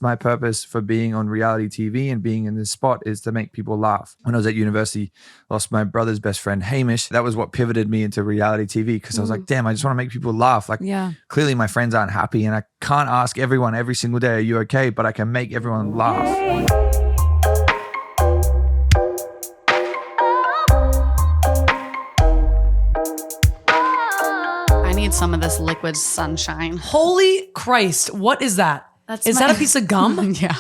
My purpose for being on reality TV and being in this spot is to make people laugh. When I was at university, lost my brother's best friend, Hamish. That was what pivoted me into reality TV because I was like, damn, I just want to make people laugh. Like, clearly my friends aren't happy and I can't ask everyone every single day, are you okay? But I can make everyone laugh. I need some of this liquid sunshine. Holy Christ. What is that? Is that a piece of gum? Yeah.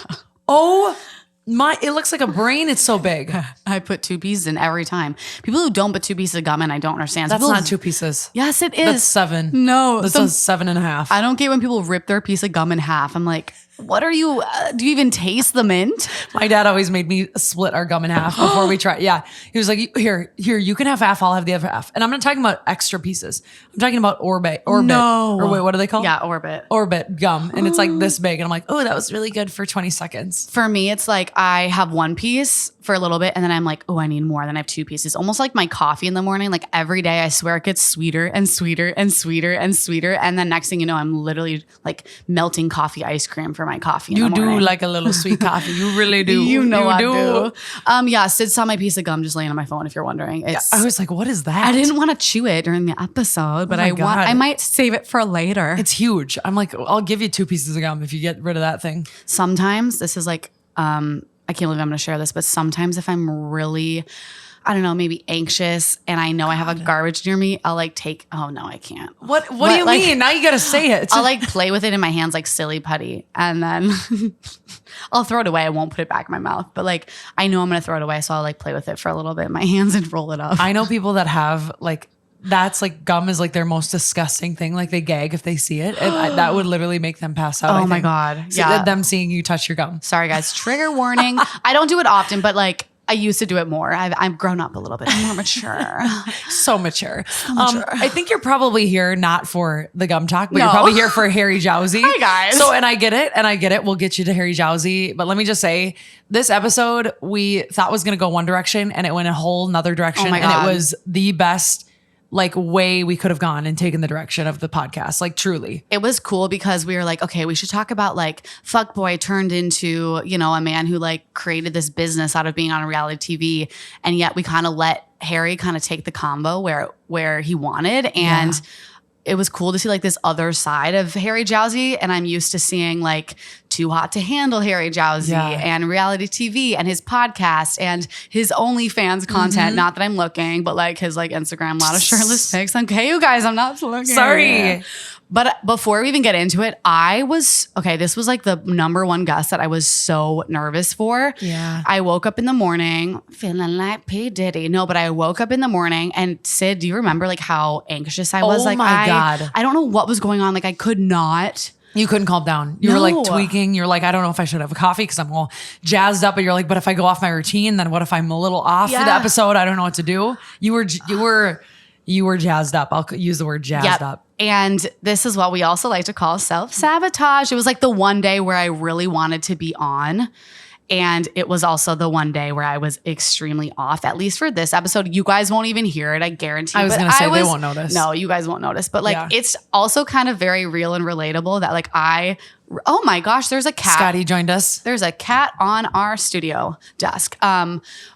Oh my, it looks like a brain. It's so big. I put 2 pieces in every time. People who don't put 2 pieces of gum in, I don't understand. That's not 2 pieces. Yes, it is. That's 7. No. That's 7.5. I don't get when people rip their piece of gum in half. I'm like, what are you, do you even taste the mint? My dad always made me split our gum in half before we try. Yeah. He was like, here, you can have half. I'll have the other half. And I'm not talking about extra pieces. I'm talking about orbit. No. Or wait, what do they call it? Yeah, orbit. Orbit gum. And it's like this big. And I'm like, oh, that was really good for 20 seconds. For me, it's like I have 1 piece for a little bit and then I'm like, oh, I need more. Then I have 2 pieces. Almost like my coffee in the morning. Like every day I swear it gets sweeter and sweeter and sweeter and sweeter. And then next thing you know, I'm literally like melting coffee ice cream for my coffee in the morning. You do like a little sweet coffee. You really do. You know I do. Yeah, Sid saw my piece of gum just laying on my phone if you're wondering. I was like, what is that? I didn't want to chew it during the episode, but I might save it for later. It's huge. I'm like, I'll give you 2 pieces of gum if you get rid of that thing. Sometimes this is like, I can't believe I'm going to share this, but sometimes if I'm really, I don't know, maybe anxious and I know I have a garbage near me, I'll like oh no, I can't. What do you mean? Now you got to say it. I'll like play with it in my hands like silly putty and then I'll throw it away. I won't put it back in my mouth, but like I know I'm going to throw it away. So I'll like play with it for a little bit in my hands and roll it up. I know people that have like, that's like gum is like their most disgusting thing. Like they gag if they see it. And that would literally make them pass out. Oh my God. So yeah. Them seeing you touch your gum. Sorry guys. Trigger warning. I don't do it often, but like I used to do it more. I've grown up a little bit. I'm more mature. So mature. I think you're probably here not for the gum talk, but you're probably here for Harry JOWSEY. Hi guys. So, and I get it. We'll get you to Harry JOWSEY. But let me just say, this episode we thought was going to go one direction and it went a whole nother direction. Oh my God. And it was the best like way we could have gone and taken the direction of the podcast. Like truly. It was cool because we were like, okay, we should talk about like fuckboy turned into, you know, a man who like created this business out of being on a reality TV. And yet we kind of let Harry kind of take the combo where he wanted. And it was cool to see like this other side of Harry JOWSEY. And I'm used to seeing like Too Hot to Handle Harry JOWSEY and reality TV and his podcast and his OnlyFans content. Not that I'm looking, but like his like Instagram, a lot of shirtless pics. Okay, you guys, I'm not looking. Sorry. But before we even get into it, this was like the number one guest that I was so nervous for. Yeah. I woke up in the morning feeling like P. Diddy. No, but I woke up in the morning and Sid, do you remember like how anxious I was? Oh like, my God. I don't know what was going on. Like I could not. You couldn't calm down. You were like tweaking. You're like, I don't know if I should have a coffee because I'm all jazzed up. But you're like, but if I go off my routine, then what if I'm a little off for the episode? I don't know what to do. You were jazzed up. I'll use the word jazzed up. And this is what we also like to call self-sabotage. It was like the one day where I really wanted to be on. And it was also the one day where I was extremely off, at least for this episode. You guys won't even hear it, I guarantee. I was going to say they won't notice. No, you guys won't notice. But like, it's also kind of very real and relatable that like oh my gosh, there's a cat. Scotty joined us. There's a cat on our studio desk.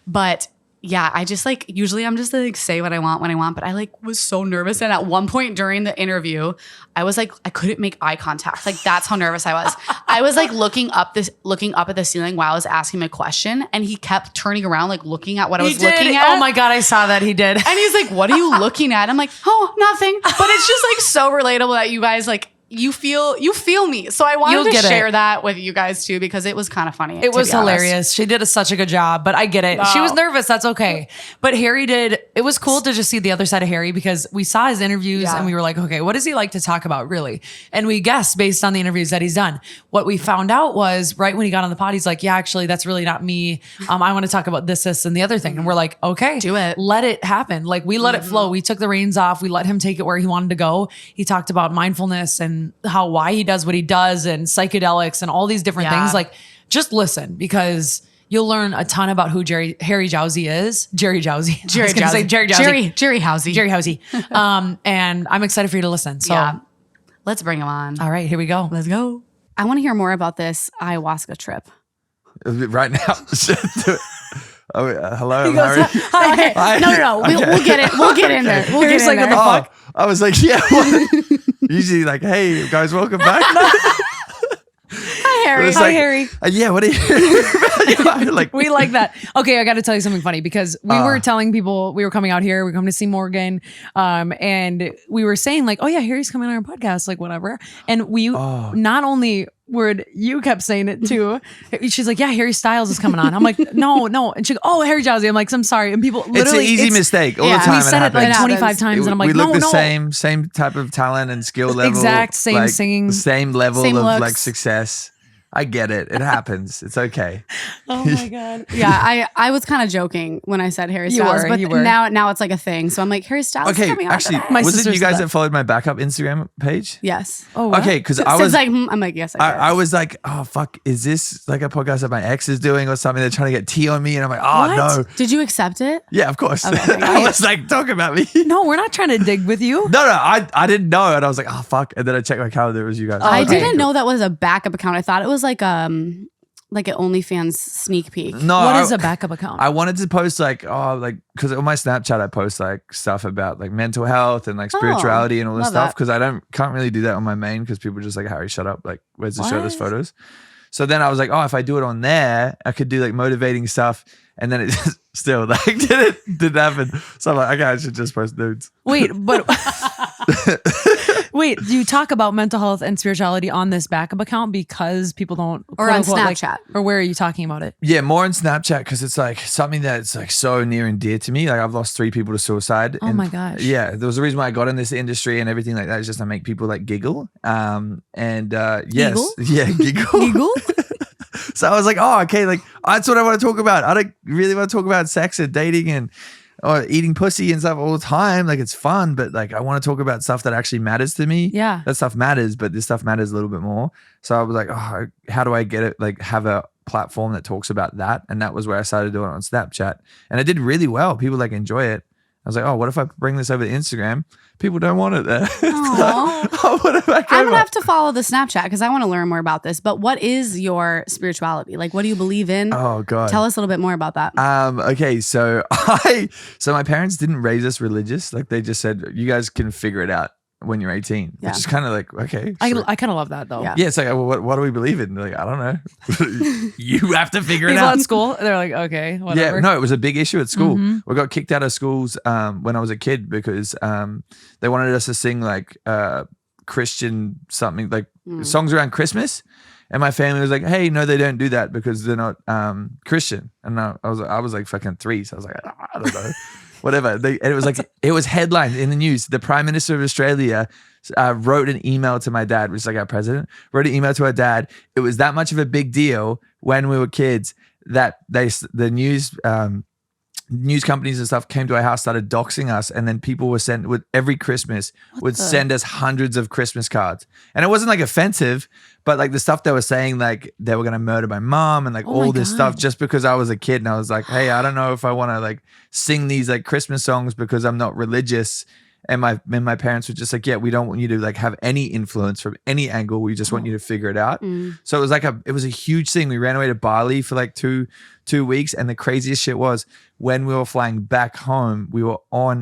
But yeah, I just like, usually I'm just like say what I want when I want, but I like was so nervous. And at one point during the interview, I was like, I couldn't make eye contact. Like that's how nervous I was. I was like looking up at the ceiling while I was asking him a question. And he kept turning around, like looking at what I was looking at. Oh my God, I saw that. He did. And he's like, what are you looking at? I'm like, oh, nothing. But it's just like so relatable that you guys like, you feel me. So I wanted to share that with you guys too, because it was kind of funny. It was hilarious. She did such a good job, but I get it. She was nervous. That's okay. But Harry it was cool to just see the other side of Harry because we saw his interviews and we were like, okay, what does he like to talk about really? And we guessed based on the interviews that he's done. What we found out was right when he got on the pod, he's like, yeah, actually, that's really not me. I want to talk about this, and the other thing. And we're like, okay, do it. Let it happen. Like we let it flow. We took the reins off. We let him take it where he wanted to go. He talked about mindfulness and why he does what he does and psychedelics and all these different things. Like just listen because you'll learn a ton about who Harry JOWSEY is. Jerry JOWSEY. Jerry JOWSEY. Jerry JOWSEY. Jerry JOWSEY. And I'm excited for you to listen. So let's bring him on. All right, here we go. Let's go. I want to hear more about this ayahuasca trip. Right now. Hello, I'm goes, Harry. Hi. No. We'll get it. We'll get in there. We'll Harry's get in like, there. what the fuck? I was like, yeah. What? Usually like, hey guys, welcome back. Hi, Harry. It's Hi, like, Harry. Yeah, what are you like? We like that. Okay, I got to tell you something funny because we were telling people we were coming out here, we're coming to see Morgan, and we were saying like, oh yeah, Harry's coming on our podcast, like whatever. And we not only you kept saying it too. She's like, yeah, Harry Styles is coming on. I'm like, no. And she goes, oh, Harry JOWSEY. I'm like, I'm sorry. And people literally, it's an easy mistake all the time. We said it like happens. 25 times, and I'm like, we look no. the same type of talent and skill level. Exact same like, singing, same level same of looks. like success. I get it. It happens. It's okay. Oh my God. Yeah, I was kind of joking when I said Harry Styles, but you were. now it's like a thing. So I'm like, Harry Styles is Okay, coming on actually, today. My was it sister you said guys that. that followed my backup Instagram page? Yes. Oh, what? Okay, because So I was like, I'm like, yes, I did. I was like, oh fuck, is this like a podcast that my ex is doing or something? They're trying to get tea on me, and I'm like, oh What? no. Did you accept it? Yeah, of course. Okay. I was like, talk about me. No, we're not trying to dig with you. No, I didn't know, and I was like, oh fuck, and then I checked my calendar. It was you guys. I okay. didn't know that was a backup account. I thought it was like an OnlyFans sneak peek. No, What is a backup account? I wanted to post because on my Snapchat I post like stuff about like mental health and like spirituality and all this love stuff that. because I can't really do that on my main because people are just like, Harry, shut up, like where's the shirtless What? photos? So then I was like, oh, if I do it on there, I could do like motivating stuff, and then it just still like didn't happen. So I'm like, okay, I should just post nudes. Wait, but wait, do you talk about mental health and spirituality on this backup account because people don't, Or quote on unquote, like- Snapchat. or where are you talking about it? Yeah, more on Snapchat because it's like something that's like so near and dear to me. Like I've lost 3 people to suicide. Oh and my gosh. Yeah, there was a reason why I got in this industry and everything like that is just to make people like giggle. Yes, Giggle? yeah, giggle. Eagle? So I was like, oh, okay, like that's what I want to talk about. I don't really want to talk about sex and dating and or eating pussy and stuff all the time. Like it's fun, but like I want to talk about stuff that actually matters to me. Yeah. That stuff matters, but this stuff matters a little bit more. So I was like, oh, how do I get it? Like have a platform that talks about that. And that was where I started doing it on Snapchat. And it did really well. People like enjoy it. I was like, oh, what if I bring this over to Instagram? People don't want it there. Aw. What if I I'm go gonna have to follow the Snapchat because I want to learn more about this. But what is your spirituality? Like, what do you believe in? Oh God. Tell us a little bit more about that. Okay, so my parents didn't raise us religious. Like they just said, you guys can figure it out when you're 18. Yeah. Which is kind of like, okay. I sure. kind of love that though. Yeah. Yeah, it's like, well, what do we believe in? They're like, I don't know. You have to figure it People out. at school, they're like, okay, whatever. Yeah, no, it was a big issue at school. Mm-hmm. We got kicked out of schools when I was a kid because they wanted us to sing like Christian something, like songs around Christmas. And my family was like, hey, no, they don't do that because they're not Christian. And I was like fucking 3. So I was like, I don't know. Whatever. And it was like, it was headlined in the news. The Prime Minister of Australia wrote an email to my dad, which is like our president, wrote an email to our dad. It was that much of a big deal when we were kids that the news companies and stuff came to our house, started doxing us, and then people were sent with every Christmas send us hundreds of Christmas cards. And it wasn't like offensive, but like the stuff they were saying, like they were gonna murder my mom and like Oh my all this God. stuff just because I was a kid. And I was like, hey, I don't know if I want to like sing these like Christmas songs because I'm not religious. And my parents were just like, yeah, we don't want you to like have any influence from any angle. We just want you to figure it out. So it was like it was a huge thing. We ran away to Bali for like two weeks. And the craziest shit was when we were flying back home, we were on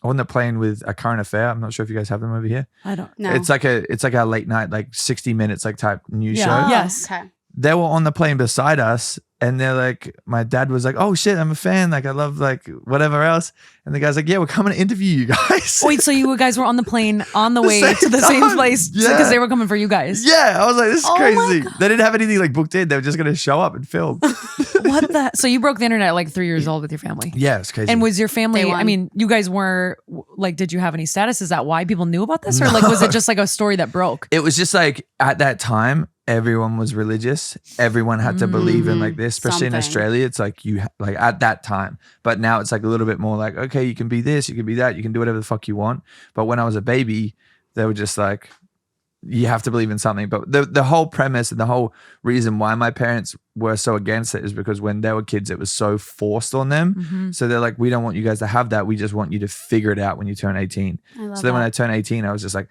the plane with A Current Affair. I'm not sure if you guys have them over here. I don't. No. It's like a late night, like 60 minutes, like type news Yeah. show. Oh, Yes. Okay. They were on the plane beside us, and they're like, my dad was like, oh shit, I'm a fan. Like I love like whatever else. And the guy's like, yeah, we're coming to interview you guys. Wait, so you guys were on the plane on the way same to the same time. place Yeah. because they were coming for you guys. Yeah, I was like, this is Oh my crazy. God. They didn't have anything like booked in. They were just gonna show up and film. What the? So you broke the internet at like 3 years old with your family. Yeah, it's crazy. And was your family, Day one. I mean, you guys were like, did you have any status? Is that why people knew about this? Or like, was it just like a story that broke? it was just like at that time, everyone was religious. Everyone had to believe in like this, especially in Something. Australia. It's like like at that time. But now it's like a little bit more like, okay, you can be this, you can be that, you can do whatever the fuck you want. But when I was a baby, they were just like, you have to believe in something. But the whole premise and the whole reason why my parents were so against it is because when they were kids, it was so forced on them. So they're like, we don't want you guys to have that. We just want you to figure it out when you turn 18. I love So then when I turned 18, I was just like,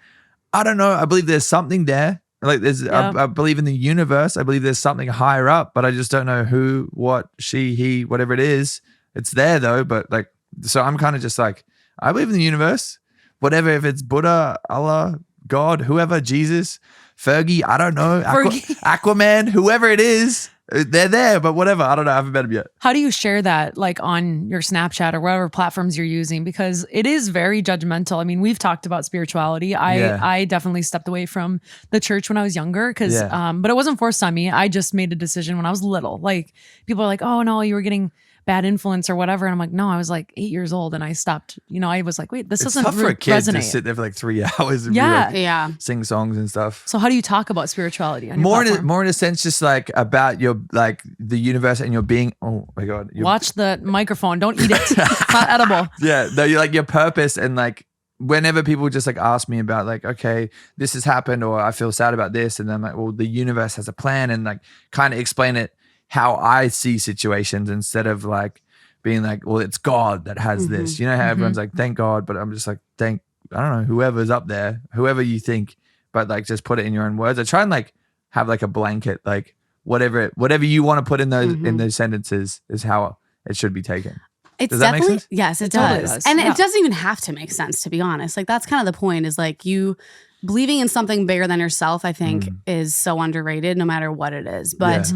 I don't know. I believe there's something there. Like I believe in the universe. I believe there's something higher up, but I just don't know who, what, she, he, whatever it is. It's there though. But like, so I'm kind of just like, I believe in the universe, whatever, if it's Buddha, Allah, God, whoever, Jesus, Fergie, I don't know, Aquaman, whoever it is, they're there, but whatever. I don't know. I haven't met them yet. How do you share that like on your Snapchat or whatever platforms you're using? Because it is very judgmental. I mean, we've talked about spirituality. I definitely stepped away from the church when I was younger but it wasn't forced on me. I just made a decision when I was little. Like people are like, oh no, you were getting bad influence or whatever. And I'm like, no, I was like 8 years old and I stopped, I was like, wait, this doesn't tough for a kid resonate. to sit there for like 3 hours and sing songs and stuff. So how do you talk about spirituality on your more platform? in a sense, just like about your, like the universe and your being. Oh my God. Watch the microphone. Don't eat it. It's not edible. Yeah. No, you're like your purpose. And like, whenever people just like ask me about like, okay, this has happened or I feel sad about this. And then I'm like, well, the universe has a plan, and like kind of explain it how I see situations instead of like being like, well, it's God that has this. You know how everyone's like, thank God, but I'm just like, I don't know, whoever's up there, whoever you think, but like just put it in your own words. I try and like have like a blanket, like whatever you want to put in those sentences is how it should be taken. It's does that make sense? Yes, it totally does. does. And it doesn't even have to make sense, to be honest. Like that's kind of the point, is like you believing in something bigger than yourself, I think is so underrated no matter what it is. But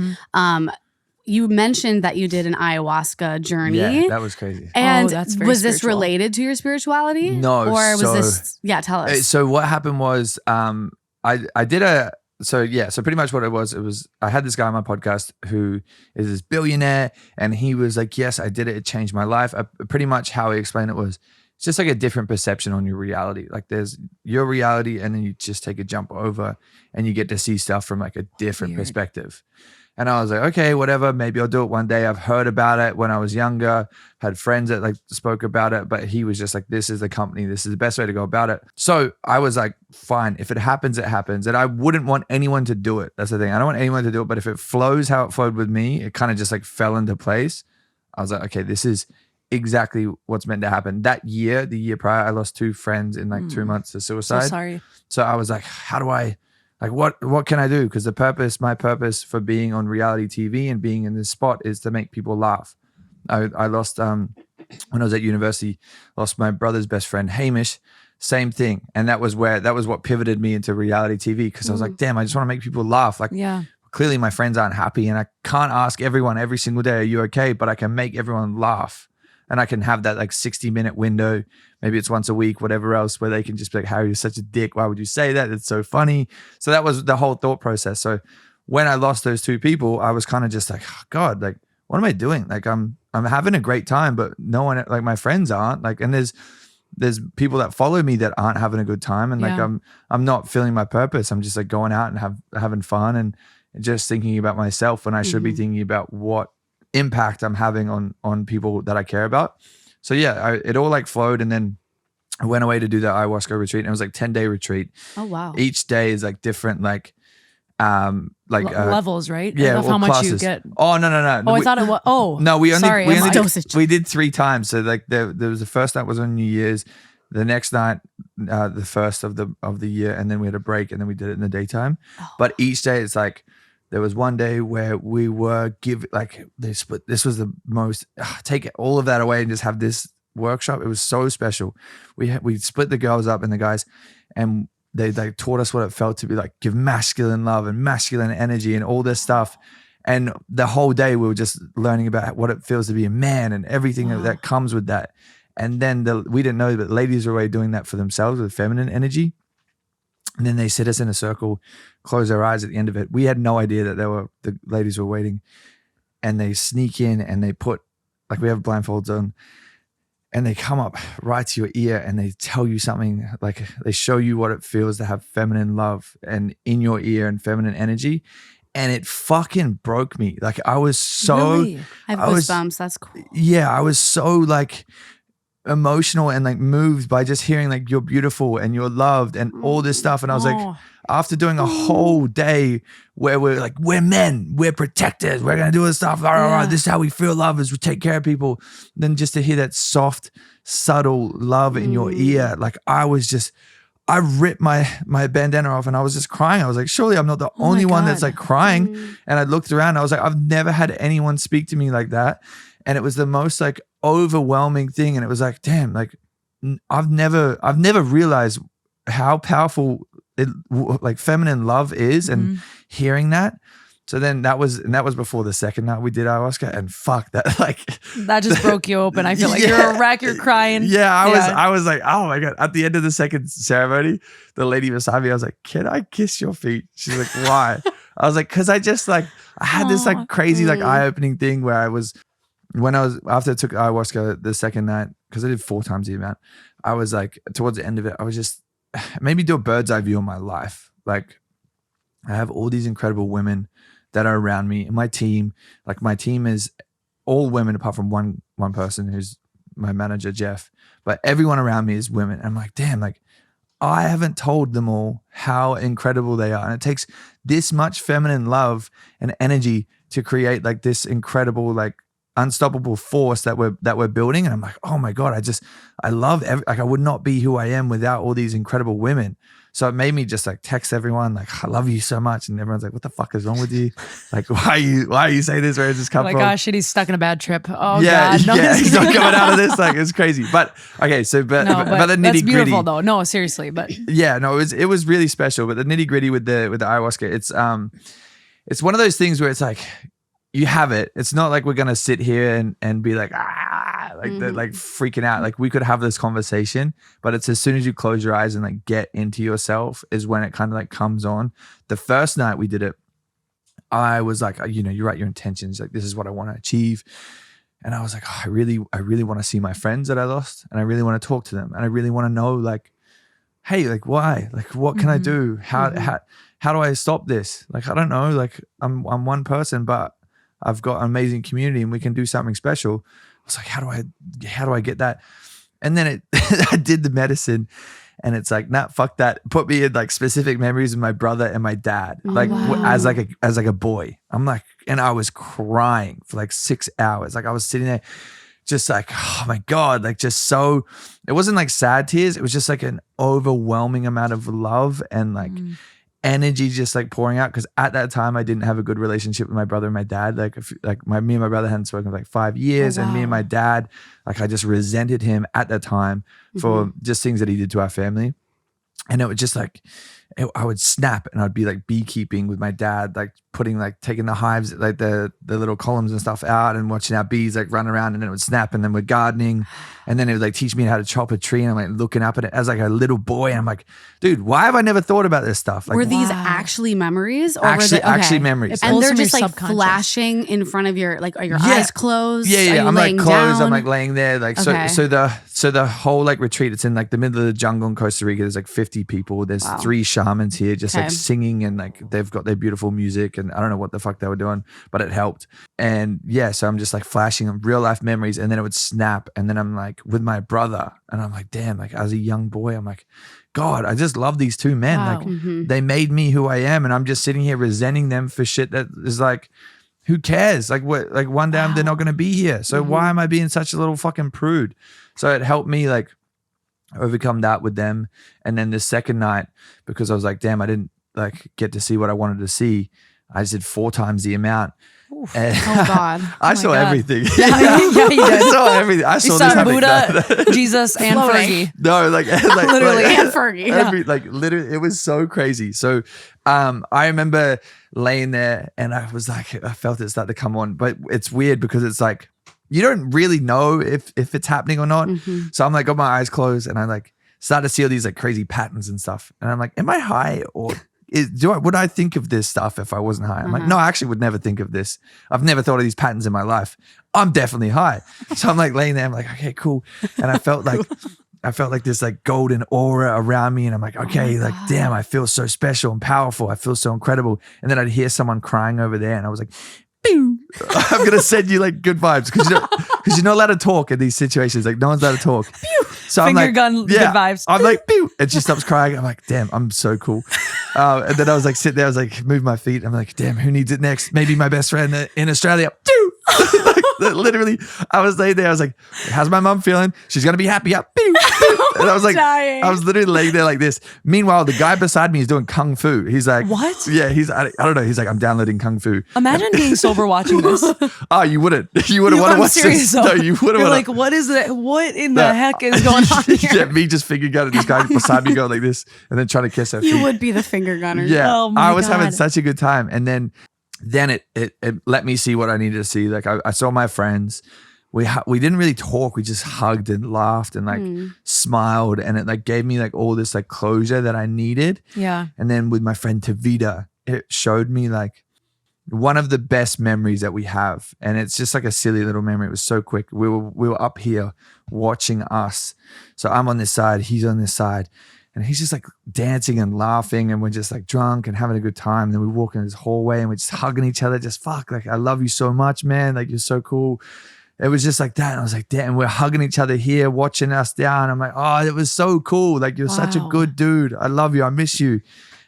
you mentioned that you did an ayahuasca journey. Yeah, that was crazy. And that's very was this spiritual. related to your spirituality? No. Or was this, tell us. So what happened was I did so pretty much what it was I had this guy on my podcast who is this billionaire, and he was like, yes, I did it. It changed my life. Pretty much how he explained it was, it's just like a different perception on your reality. Like there's your reality, and then you just take a jump over and you get to see stuff from like a different perspective. And I was like, okay, whatever, maybe I'll do it one day. I've heard about it when I was younger, had friends that like spoke about it, but he was just like, this is the company, this is the best way to go about it. So I was like, fine, if it happens, it happens. And I wouldn't want anyone to do it. That's the thing. I don't want anyone to do it, but if it flows how it flowed with me, it kind of just like fell into place. I was like, okay, this is exactly what's meant to happen. That year, the year prior, I lost 2 friends in like 2 months to suicide. So sorry. So I was like, how do I, like, what can I do? Because my purpose for being on reality TV and being in this spot is to make people laugh. I lost, when I was at university, lost my brother's best friend, Hamish, same thing. And that was what pivoted me into reality TV. Because I was like, damn, I just want to make people laugh. Like, clearly my friends aren't happy, and I can't ask everyone every single day, are you okay? But I can make everyone laugh. And I can have that like 60-minute window, maybe it's once a week, whatever else, where they can just be like, Harry, you're such a dick. Why would you say that? It's so funny. So that was the whole thought process. So when I lost those 2 people, I was kind of just like, oh God, like, what am I doing? Like I'm having a great time, but no one, like my friends aren't. Like, and there's people that follow me that aren't having a good time. And like, I'm not feeling my purpose. I'm just like going out and having fun and just thinking about myself when I should be thinking about what impact I'm having on people that I care about. So it all like flowed, and then I went away to do the ayahuasca retreat, and it was like 10-day retreat. Oh wow. Each day is like different levels, right? Yeah, of how much classes. you get. Oh no. Oh, I thought it was. Oh no, we did 3 times. So like there was the first night was on New Year's, the next night the first of the year, and then we had a break, and then we did it in the daytime. But each day it's like, there was one day where we were they split. This was the most, take all of that away and just have this workshop. It was so special. We split the girls up and the guys, and they taught us what it felt to be like, give masculine love and masculine energy and all this stuff. And the whole day we were just learning about what it feels to be a man and everything that comes with that. And then we didn't know that ladies were already doing that for themselves with feminine energy. And then they sit us in a circle, close their eyes at the end of it. We had no idea that the ladies were waiting, and they sneak in and they put, like, we have blindfolds on, and they come up right to your ear and they tell you something, like they show you what it feels to have feminine love and in your ear and feminine energy. And it fucking broke me. Like I was so, Really? I have goosebumps. That's cool. yeah, I was so like emotional and like moved by just hearing like you're beautiful and you're loved and all this stuff. And I was like, after doing a whole day where we're like, we're men, we're protectors, we're gonna do this stuff, this is how we feel love is, we take care of people. Then just to hear that soft, subtle love in your ear, like I was just, I ripped my bandana off and I was just crying. I was like, surely I'm not the only one that's like crying. And I looked around. I was like, I've never had anyone speak to me like that. And it was the most like overwhelming thing. And it was like, damn, like I've never realized how powerful like feminine love is, and hearing that. So then that was before the second night we did ayahuasca, and fuck that, like that just broke you open. I feel like you're a wreck, you're crying. Yeah, I was like, oh my God. At the end of the second ceremony, the lady beside me, I was like, can I kiss your feet? She's like, why? I was like, cause I had this like crazy, like eye-opening thing where after I took ayahuasca the second night, cause I did 4 times the amount, I was like, towards the end of it, I was just, maybe do a bird's eye view on my life. Like I have all these incredible women that are around me, and my team is all women apart from one person who's my manager, Jeff, but everyone around me is women. I'm like, damn, like I haven't told them all how incredible they are. And it takes this much feminine love and energy to create like this incredible, like unstoppable force that we're building. And I'm like, oh my God, I love like I would not be who I am without all these incredible women. So it made me just like text everyone like, I love you so much. And everyone's like, what the fuck is wrong with you? Like, why are you saying this? Where does this come from? Like, oh shit, he's stuck in a bad trip. Oh yeah, God. No, yeah, he's not coming out of this. Like, it's crazy. But okay, so but the nitty gritty. That's beautiful though. No, seriously, but yeah, no, it was really special. But the nitty gritty with the ayahuasca, it's one of those things where it's like, you have it. It's not like we're gonna sit here and be like like freaking out. Like we could have this conversation, but it's as soon as you close your eyes and like get into yourself is when it kind of like comes on. The first night we did it, I was like, you write your intentions. Like this is what I want to achieve, and I was like, I really want to see my friends that I lost, and I really want to talk to them, and I really want to know like, hey, like why? Like what can I do? How do I stop this? Like I don't know. Like I'm one person, but I've got an amazing community and we can do something special. I was like, how do I get that? And then I did the medicine, and it's like, nah, fuck that. Put me in like specific memories of my brother and my dad, as a boy. I'm like, and I was crying for like 6 hours. Like I was sitting there just like, oh my God, like just so, it wasn't like sad tears. It was just like an overwhelming amount of love and like energy just like pouring out, because at that time I didn't have a good relationship with my brother and my dad. Like me and my brother hadn't spoken for like 5 years. And me and my dad, like I just resented him at that time for just things that he did to our family. And it was just like I would snap, and I'd be like beekeeping with my dad, like taking the hives, like the little columns and stuff out, and watching our bees like run around, and then it would snap, and then we're gardening, and then it would like teach me how to chop a tree, and I'm like looking up at it as like a little boy, and I'm like, dude, why have I never thought about this stuff? Like, were these actually memories, or actually memories? And they're just like flashing in front of your, like, are your eyes closed? Yeah. I'm like closed. Down? I'm like laying there, like so the whole like retreat, it's in like the middle of the jungle in Costa Rica. There's like 50 people. There's 3 shamans here, just like singing, and like they've got their beautiful music, and I don't know what the fuck they were doing, but it helped. And yeah, so I'm just like flashing real life memories, and then it would snap, and then I'm like with my brother, and I'm like, damn, like as a young boy, I'm like, God, I just love these 2 men. Like they made me who I am, and I'm just sitting here resenting them for shit that is like, who cares? Like what? Like one day they're not going to be here. So why am I being such a little fucking prude? So it helped me like overcome that with them. And then the second night, because I was like, damn, I didn't like get to see what I wanted to see, I just did 4 times the amount. And oh God! I saw everything. Yeah, you did. I saw everything. I saw this Buddha, Jesus, and Fergie. No, like literally, and Fergie. Like literally, it was so crazy. So, I remember laying there, and I was like, I felt it start to come on. But it's weird because it's like you don't really know if it's happening or not. So I'm like, got my eyes closed, and I like start to see all these like crazy patterns and stuff. And I'm like, am I high or? Would I think of this stuff if I wasn't high? I'm like, no, I actually would never think of this. I've never thought of these patterns in my life. I'm definitely high. So I'm like laying there. I'm like, okay, cool. And I felt like this like golden aura around me. And I'm like, okay, like, damn, I feel so special and powerful. I feel so incredible. And then I'd hear someone crying over there. And I was like, pew. I'm going to send you like good vibes because you're not allowed to talk in these situations. Like no one's allowed to talk. Pew. So Finger I'm like, gun, good vibes. I'm like, pew. And she stops crying. I'm like, damn, I'm so cool. And then I was like, sit there. I was like, move my feet. I'm like, damn, who needs it next? Maybe my best friend in Australia. Literally, I was laying there. I was like, how's my mom feeling? She's going to be happy. Yeah. And I was like, dying. I was literally laying there like this. Meanwhile, the guy beside me is doing Kung Fu. He's like, what? Yeah, I don't know. He's like, I'm downloading Kung Fu. Imagine being sober watching this. Oh, you wouldn't. You wouldn't want to watch this. No, you wouldn't You're want like, what is that? What in the heck is going on here? Yeah, me just finger gunning this guy beside me going like this and then trying to kiss her feet. You would be the finger gunner. Yeah, Oh my I was having God. such a good time. And then it let me see what I needed to see. Like I saw my friends. We didn't really talk. We just hugged and laughed and like smiled, and it like gave me like all this like closure that I needed. Yeah. And then with my friend Tavita, it showed me like one of the best memories that we have, and it's just like a silly little memory. It was so quick. We were up here watching us. So I'm on this side, he's on this side. And he's just like dancing and laughing, and we're just like drunk and having a good time. And then we walk in this hallway and we're just hugging each other. Just fuck, like I love you so much, man. Like you're so cool. It was just like that. And I was like, damn, we're hugging each other here, watching us down. I'm like, oh, it was so cool. Like you're such a good dude. I love you. I miss you.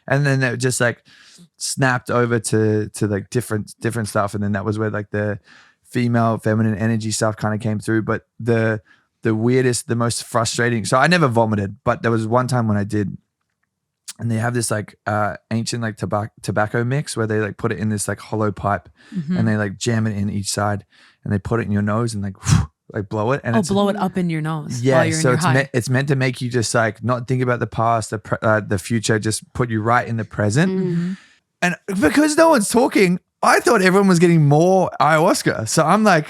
And then it just like snapped over to like different stuff. And then that was where like the feminine energy stuff kind of came through. But the weirdest, the most frustrating. So I never vomited, but there was one time when I did, and they have this like ancient like tobacco mix where they like put it in this like hollow pipe and they like jam it in each side and they put it in your nose and like like blow it. And blow it up in your nose. Yeah, while you're so in your it's meant to make you just like not think about the past, the future, just put you right in the present. And because no one's talking, I thought everyone was getting more ayahuasca. So I'm like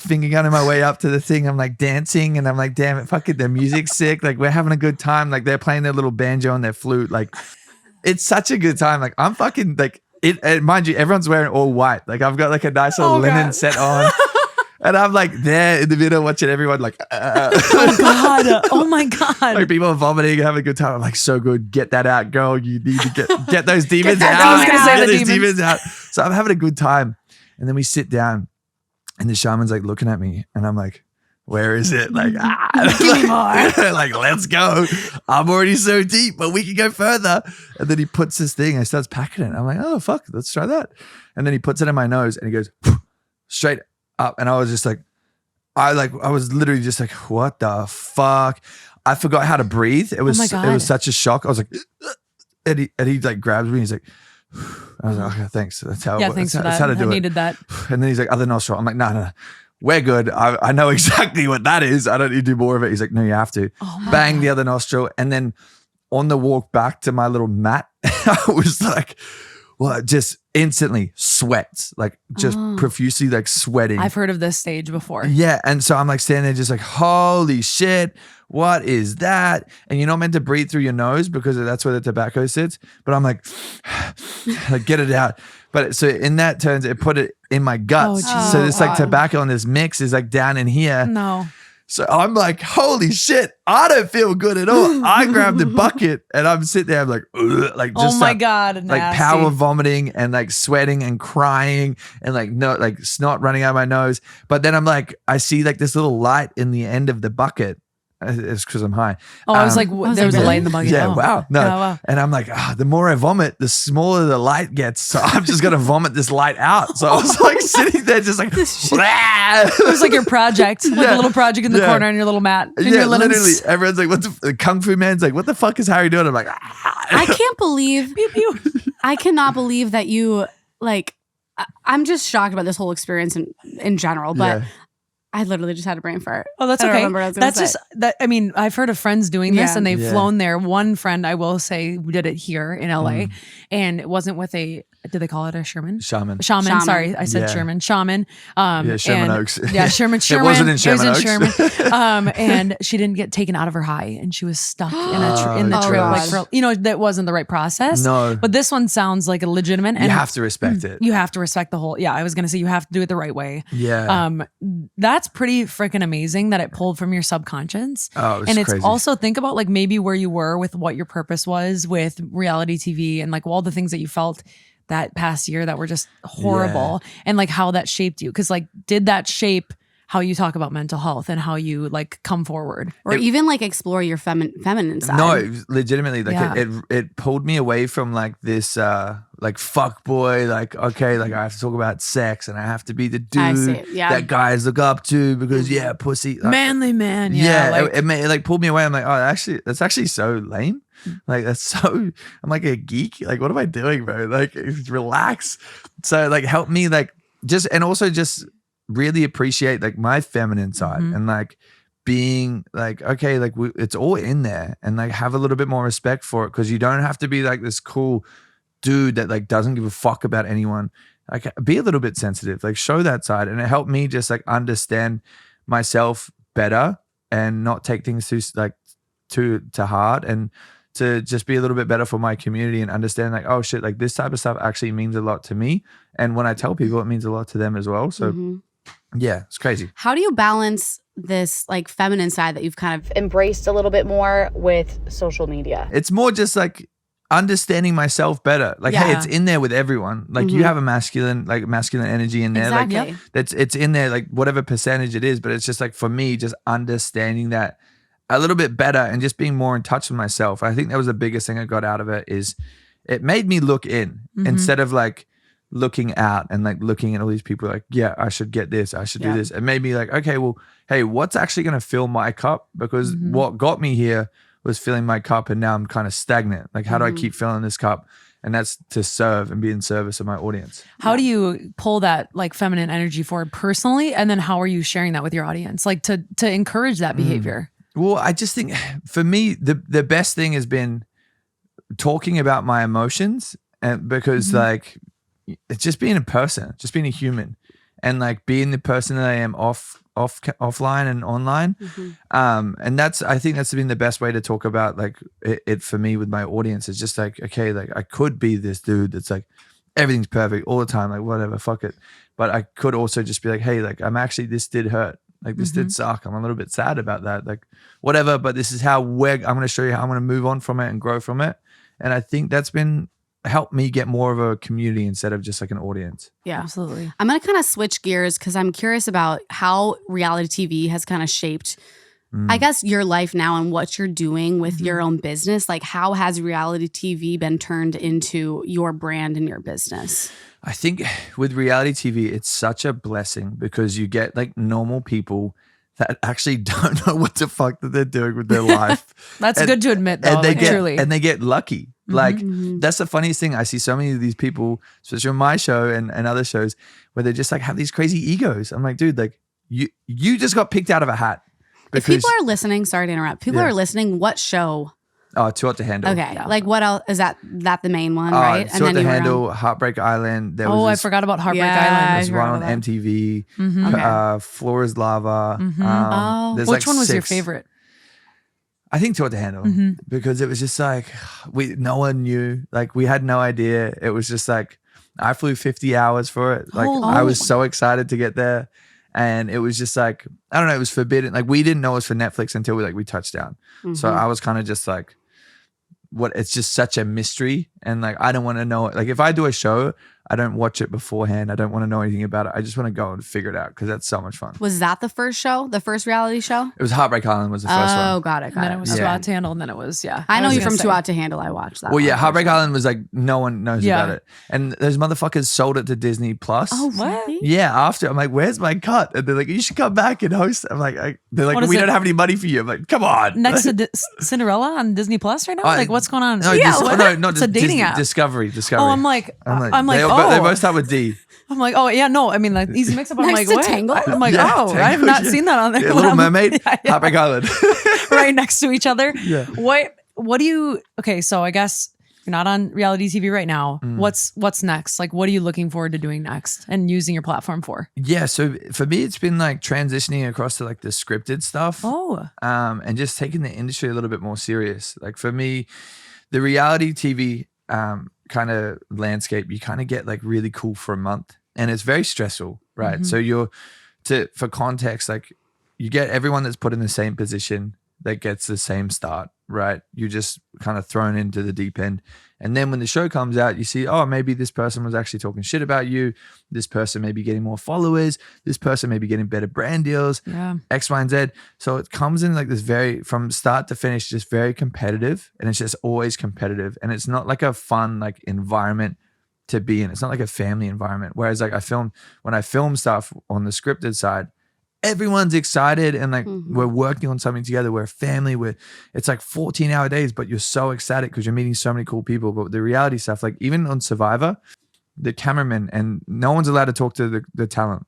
finger gunning my way up to the thing. I'm like dancing and I'm like, damn it, fuck it. The music's sick. Like we're having a good time. Like they're playing their little banjo and their flute. Like it's such a good time. Like I'm fucking like it. Mind you, everyone's wearing all white. Like I've got like a nice little linen set on. And I'm like there in the middle watching everyone like, Oh God. Oh my God. like people are vomiting and having a good time. I'm like, so good. Get that out, girl. You need to get those demons out. I was gonna say Get the those demons. out. So I'm having a good time. And then we sit down and the shaman's like looking at me and I'm like, where is it? Like, Give me more. like, let's go. I'm already so deep, but we can go further. And then he puts this thing and he starts packing it. I'm like, oh, fuck, let's try that. And then he puts it in my nose and he goes straight up. And I was just like, I was literally just like, what the fuck? I forgot how to breathe. It was such a shock. I was like, and he like grabs me. He's like, I was like, okay, thanks. That's how Thanks for that. that's how to do I it. needed that. And then he's like, other nostril. I'm like, no. We're good. I know exactly what that is. I don't need to do more of it. He's like, no, you have to. Bang the other nostril. And then on the walk back to my little mat, I was like, well, just instantly sweats, like just profusely like sweating. I've heard of this stage before. Yeah. And so I'm like standing there just like, holy shit, what is that? And you're not meant to breathe through your nose because that's where the tobacco sits. But I'm like, like get it out. But so in that turns, it put it in my guts. Oh, so this like tobacco and this mix is like down in here. No. So I'm like, holy shit, I don't feel good at all. I grabbed the bucket and I'm sitting there, I'm like, ugh, like just Oh my God. like Nasty. power vomiting and like sweating and crying and like like snot running out of my nose. But then I'm like, I see like this little light in the end of the bucket. It's because I'm high. Oh, I was like, there was a light in the bucket. Yeah, Oh. wow. No. Oh, wow. And I'm like, the more I vomit, the smaller the light gets. So I'm just going to vomit this light out. So I was like sitting there just like, It was like your project, like a little project in the corner on your little mat. In your linens. literally. Everyone's like, what the Kung Fu man's like, what the fuck is Harry doing? I'm like, I can't believe, I cannot believe that you like, I'm just shocked about this whole experience in general, but Yeah. I literally just had a brain fart. Oh, that's I don't okay. remember what I was gonna That's say. just that. I mean, I've heard of friends doing this, Yeah. and they've Yeah. flown there. One friend, I will say, did it here in LA, and it wasn't with a. Did they call it a Sherman? Shaman. Shaman. Sorry, I said Yeah. Sherman. Shaman. Yeah, Sherman and- Oaks. Yeah, Sherman. It wasn't in It was Sherman Oaks. Sherman. And she didn't get taken out of her high, and she was stuck in the Oh, trip. God. Like for, that wasn't the right process. No. But this one sounds like a legitimate. You And have to respect it. you have to respect the whole. Yeah, I was gonna say you have to do it the right way. Yeah. That's pretty freaking amazing that it pulled from your subconscious. Oh, it was and it's crazy. also think about like maybe where you were with what your purpose was with reality TV and like all the things that you felt that past year that were just horrible and like how that shaped you. Cause like, did that shape how you talk about mental health and how you like come forward? Or even like explore your feminine side. No, legitimately, like Yeah. it pulled me away from like this like fuck boy, like okay, like I have to talk about sex and I have to be the I see. dude Yeah. that guys look up to because pussy, like, Manly man. yeah, Like, it like pulled me away. I'm like, oh, that's actually so lame. Like that's so, I'm like a geek. Like what am I doing, bro? Like relax. So like help me like just, and also just really appreciate like my feminine side and like being like, okay, like it's all in there, and like have a little bit more respect for it, because you don't have to be like this cool dude that like doesn't give a fuck about anyone. Like be a little bit sensitive, like show that side. And it helped me just like understand myself better and not take things too hard, and to just be a little bit better for my community and understand like, oh shit, like this type of stuff actually means a lot to me, and when I tell people it means a lot to them as well. So yeah, it's crazy. How do you balance this like feminine side that you've kind of embraced a little bit more with social media? It's more just like understanding myself better. Like, hey, it's in there with everyone. Like you have a masculine energy in there. Exactly. Like it's in there, like whatever percentage it is. But it's just like for me, just understanding that a little bit better and just being more in touch with myself. I think that was the biggest thing I got out of it, is it made me look in instead of like looking out and like looking at all these people like, yeah, I should get this, I should do this. It made me like, okay, well, hey, what's actually going to fill my cup? Because what got me here was filling my cup, and now I'm kind of stagnant. Like, how do I keep filling this cup? And that's to serve and be in service of my audience. How do you pull that like feminine energy forward personally? And then how are you sharing that with your audience? Like to encourage that behavior? Well, I just think for me, the best thing has been talking about my emotions, and because like it's just being a person, just being a human, and like being the person that I am offline and online. And I think that's been the best way to talk about like it for me with my audience, is just like, okay, like I could be this dude that's like everything's perfect all the time, like whatever, fuck it. But I could also just be like, hey, like I'm actually, this did hurt. Like this did suck. I'm a little bit sad about that. Like whatever, but this is how I'm going to show you how I'm going to move on from it and grow from it. And I think that's been helped me get more of a community instead of just like an audience. Yeah, Absolutely. I'm going to kind of switch gears because I'm curious about how reality TV has kind of shaped, I guess, your life now and what you're doing with your own business. Like, how has reality TV been turned into your brand and your business? I think with reality TV, it's such a blessing because you get like normal people that actually don't know what the fuck that they're doing with their life. That's good to admit, though. Truly. And they get lucky. Like that's the funniest thing. I see so many of these people, especially on my show and other shows, where they just like have these crazy egos. I'm like, dude, like you just got picked out of a hat. If people are listening, sorry to interrupt. People are listening. What show? Oh, Too Hot to Handle. Okay, like what else is that the main one, right? Too Hot to Handle, Heartbreak Island. There was I forgot about Heartbreak Island. There's one on MTV. Floor is Lava. Which one was your favorite? I think Too Hot to Handle because it was just like no one knew. Like we had no idea. It was just like I flew 50 hours for it. Like I was so excited to get there. And it was just like, I don't know, it was forbidden. Like we didn't know it was for Netflix until we touched down. So I was kind of just like, it's just such a mystery. And like, I don't want to know it. Like if I do a show, I don't watch it beforehand. I don't want to know anything about it. I just want to go and figure it out because that's so much fun. Was that the first show? The first reality show? It was Heartbreak Island was the first one. Oh, got it. And then it was Too Hot to Handle, and then it was, I know you from Too Hot to Handle. I watched that. Well, yeah, Heartbreak Island was like, no one knows about it. And those motherfuckers sold it to Disney Plus. Oh, what? Yeah, after. I'm like, where's my cut? And they're like, you should come back and host. I'm like, they're like, we don't have any money for you. I'm like, come on. Next to Cinderella on Disney Plus right now? Like, what's going on? No, not it's a dating Disney, app. Discovery. Oh, I'm like, they both start with D. I'm like, oh yeah, no, I mean like easy mix up. I'm like, to what? Tangle? I'm like, Tangle, I have not seen that on there. Little Mermaid, Heartbreak Island, right next to each other. Yeah. What do you? Okay, so I guess you're not on reality TV right now. What's next? Like, what are you looking forward to doing next and using your platform for? Yeah, so for me, it's been like transitioning across to like the scripted stuff. Oh, and just taking the industry a little bit more serious. Like for me, the reality TV kind of landscape, you kind of get like really cool for a month, and it's very stressful, right? So for context, like you get everyone that's put in the same position that gets the same start, right? You're just kind of thrown into the deep end. And then when the show comes out, you see, oh, maybe this person was actually talking shit about you. This person may be getting more followers. This person may be getting better brand deals, X, Y, and Z. So it comes in like this from start to finish, just very competitive. And it's just always competitive. And it's not like a fun like environment to be in. It's not like a family environment. Whereas like when I film stuff on the scripted side, everyone's excited and like we're working on something together. We're a family. It's like 14-hour days, but you're so excited because you're meeting so many cool people. But the reality stuff, like even on Survivor, the cameraman and no one's allowed to talk to the talent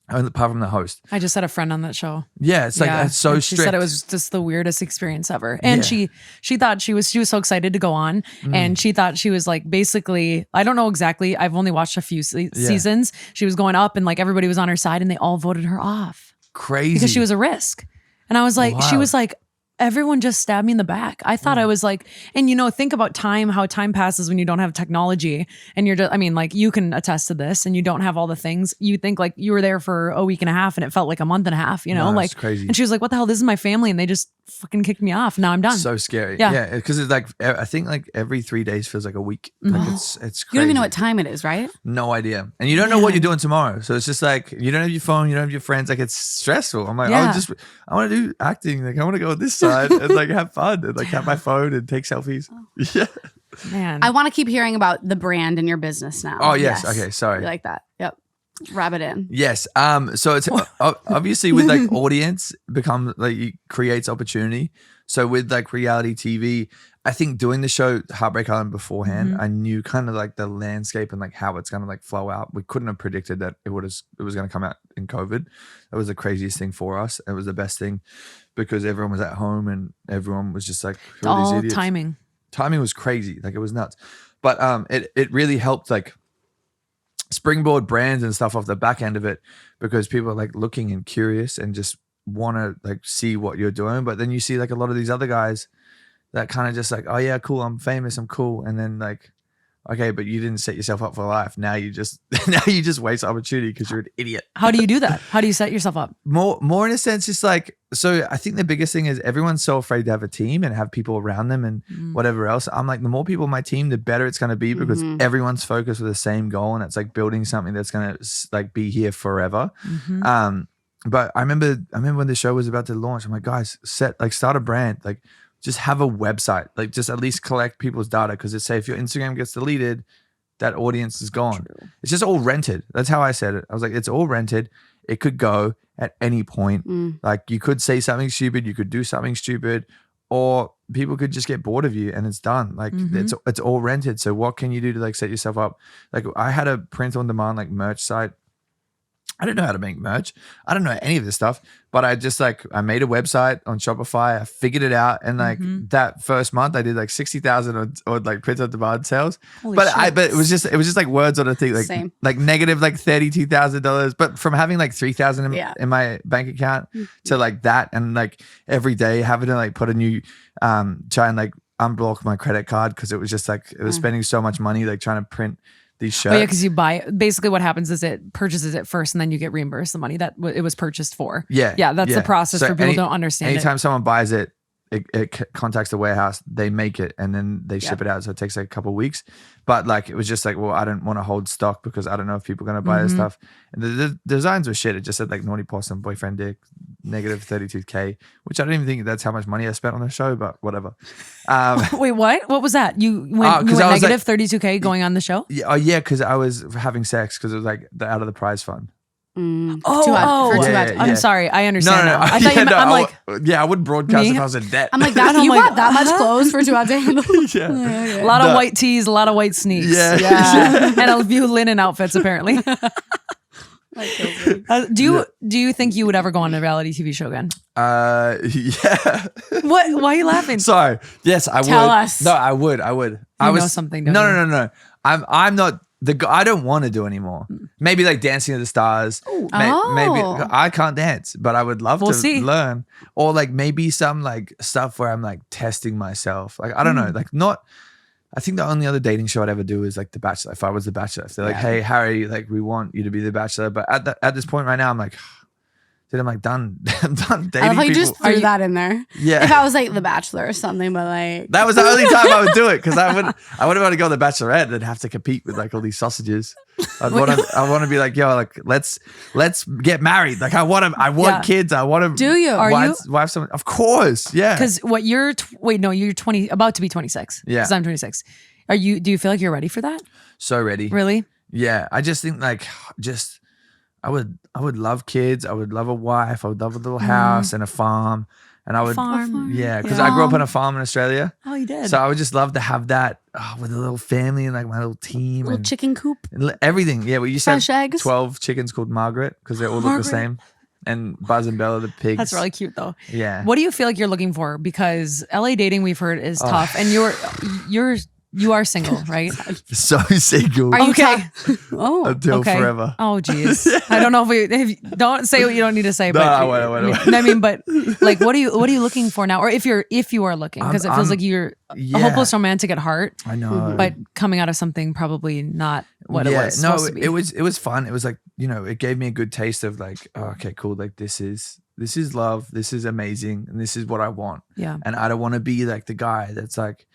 apart from the host. I just had a friend on that show. Yeah, it's like it's so and she strict. said it was just the weirdest experience ever. And she thought she was so excited to go on, and she thought she was like basically, I don't know exactly. I've only watched a few seasons. She was going up, and like everybody was on her side, and they all voted her off. Crazy, because she was a risk. And I was like, she was like, everyone just stabbed me in the back. I thought I was like, and you know, think about time, how time passes when you don't have technology and you're just, I mean, like you can attest to this and you don't have all the things. You think like you were there for a week and a half and it felt like a month and a half, you know, No, like it's crazy. And she was like, what the hell? This is my family. And they just fucking kicked me off. Now I'm done. So scary. Yeah. Because it's like, I think like every 3 days feels like a week. Like it's crazy. You don't even know what time it is, right? No idea. And you don't know what you're doing tomorrow. So it's just like, you don't have your phone, you don't have your friends. Like it's stressful. I'm like, I want to do acting. Like I want to go on this side and like have fun and like have my phone and take selfies. Yeah. Man. I want to keep hearing about the brand and your business now. Oh, yes. Okay. Sorry. You like that? Yep. Wrap it in. Yes. So it's obviously with like audience become like it creates opportunity. So with like reality TV, I think doing the show Heartbreak Island beforehand, I knew kind of like the landscape and like how it's gonna like flow out. We couldn't have predicted that it was gonna come out in COVID. That was the craziest thing for us. It was the best thing because everyone was at home and everyone was just like, who are these all idiots? Timing was crazy. Like it was nuts. But it really helped like springboard brands and stuff off the back end of it because people are like looking and curious and just want to like see what you're doing. But then you see like a lot of these other guys that kind of just like, oh yeah, cool, I'm famous, I'm cool. And then like, okay, but you didn't set yourself up for life. Now you just waste opportunity because you're an idiot. How do you do that? How do you set yourself up? More in a sense, just like, so I think the biggest thing is everyone's so afraid to have a team and have people around them and whatever else. I'm like, the more people on my team, the better it's going to be because everyone's focused with the same goal. And it's like building something that's going to like be here forever. But I remember when the show was about to launch, I'm like, guys, start a brand, like just have a website, like just at least collect people's data. Cause it's say if your Instagram gets deleted, that audience is gone. True. It's just all rented. That's how I said it. I was like, it's all rented. It could go at any point. Like you could say something stupid, you could do something stupid, or people could just get bored of you and it's done. Like it's all rented. So what can you do to like set yourself up? Like I had a print on demand like merch site. I don't know how to make merch. I don't know any of this stuff, but I just like, I made a website on Shopify. I figured it out. And like that first month I did like 60,000 on like print on demand sales. But it was just like words on a thing, like, like negative, like $32,000. But from having like 3,000 in my bank account to like that. And like every day having to like put a new, try and like unblock my credit card. Cause it was just like, it was spending so much money, like trying to print these shirts. Oh yeah, because you buy, basically what happens is it purchases it first and then you get reimbursed the money that it was purchased for. Yeah, that's the process for people who don't understand anytime someone buys it, it contacts the warehouse, they make it and then they ship it out. So it takes like a couple of weeks. But like it was just like, well, I don't want to hold stock because I don't know if people are going to buy this stuff. And the designs were shit. It just said like naughty possum, boyfriend dick, negative 32K, which I don't even think that's how much money I spent on the show, but whatever. Wait, what? What was that? You went negative like, 32K going on the show? Yeah, because I was having sex because it was like out of the prize fund. I'm sorry. I understand. No. I thought you meant, I'm like, I wouldn't broadcast if I was in debt. I'm like, that you bought that much clothes for 2 hours to handle. A lot of white tees, a lot of white sneaks. And a few linen outfits apparently. Do you think you would ever go on a reality TV show again? Yeah. What? Why are you laughing? Sorry. Yes, I would. Tell us. No, I would. You know something? Don't you? No. I'm not. I don't want to do anymore. Maybe like Dancing with the Stars. Maybe I can't dance, but I would love to learn. Or like maybe some like stuff where I'm like testing myself. Like I don't know. Like not. I think the only other dating show I'd ever do is like The Bachelor. If I was The Bachelor, if they're like, "Hey Harry, like we want you to be The Bachelor," but at this point right now, I'm like, dude, I'm like done. I'm done dating. I love how you people. just threw that in there. Yeah. If I was like The Bachelor or something, but like that was the only time I would do it because I wouldn't want to go to The Bachelorette and have to compete with like all these sausages. I want to be like, yo, like let's get married. Like I want kids. I want to. Do you? Are you? Wife someone? Of course, yeah. Because you're 20, about to be 26. Yeah. Because I'm 26. Do you feel like you're ready for that? So ready. Really? Yeah. I just think like, I would love kids. I would love a wife. I would love a little house and a farm. And I would, yeah, because I grew up on a farm in Australia. Oh, you did. So I would just love to have that with a little family and like my little team. Little and chicken coop. everything. Yeah, we used to Fresh have eggs. 12 chickens called Margaret because they all look the same. And Buzz and Bella, the pigs. That's really cute though. Yeah. What do you feel like you're looking for? Because LA dating, we've heard, is tough, and you are single, right? So single. Are you Okay. Oh, Until Okay. forever. Oh, geez. I don't know if don't say what you don't need to say. No, But I won't. I mean, but like, what are you looking for now? Or if you are looking, because it feels like you're a hopeless romantic at heart, I know. but coming out of something probably not what it was supposed to be. it was fun. It was like, it gave me a good taste of like, oh, okay, cool. Like this is love. This is amazing. And this is what I want. Yeah. And I don't want to be like the guy that's like,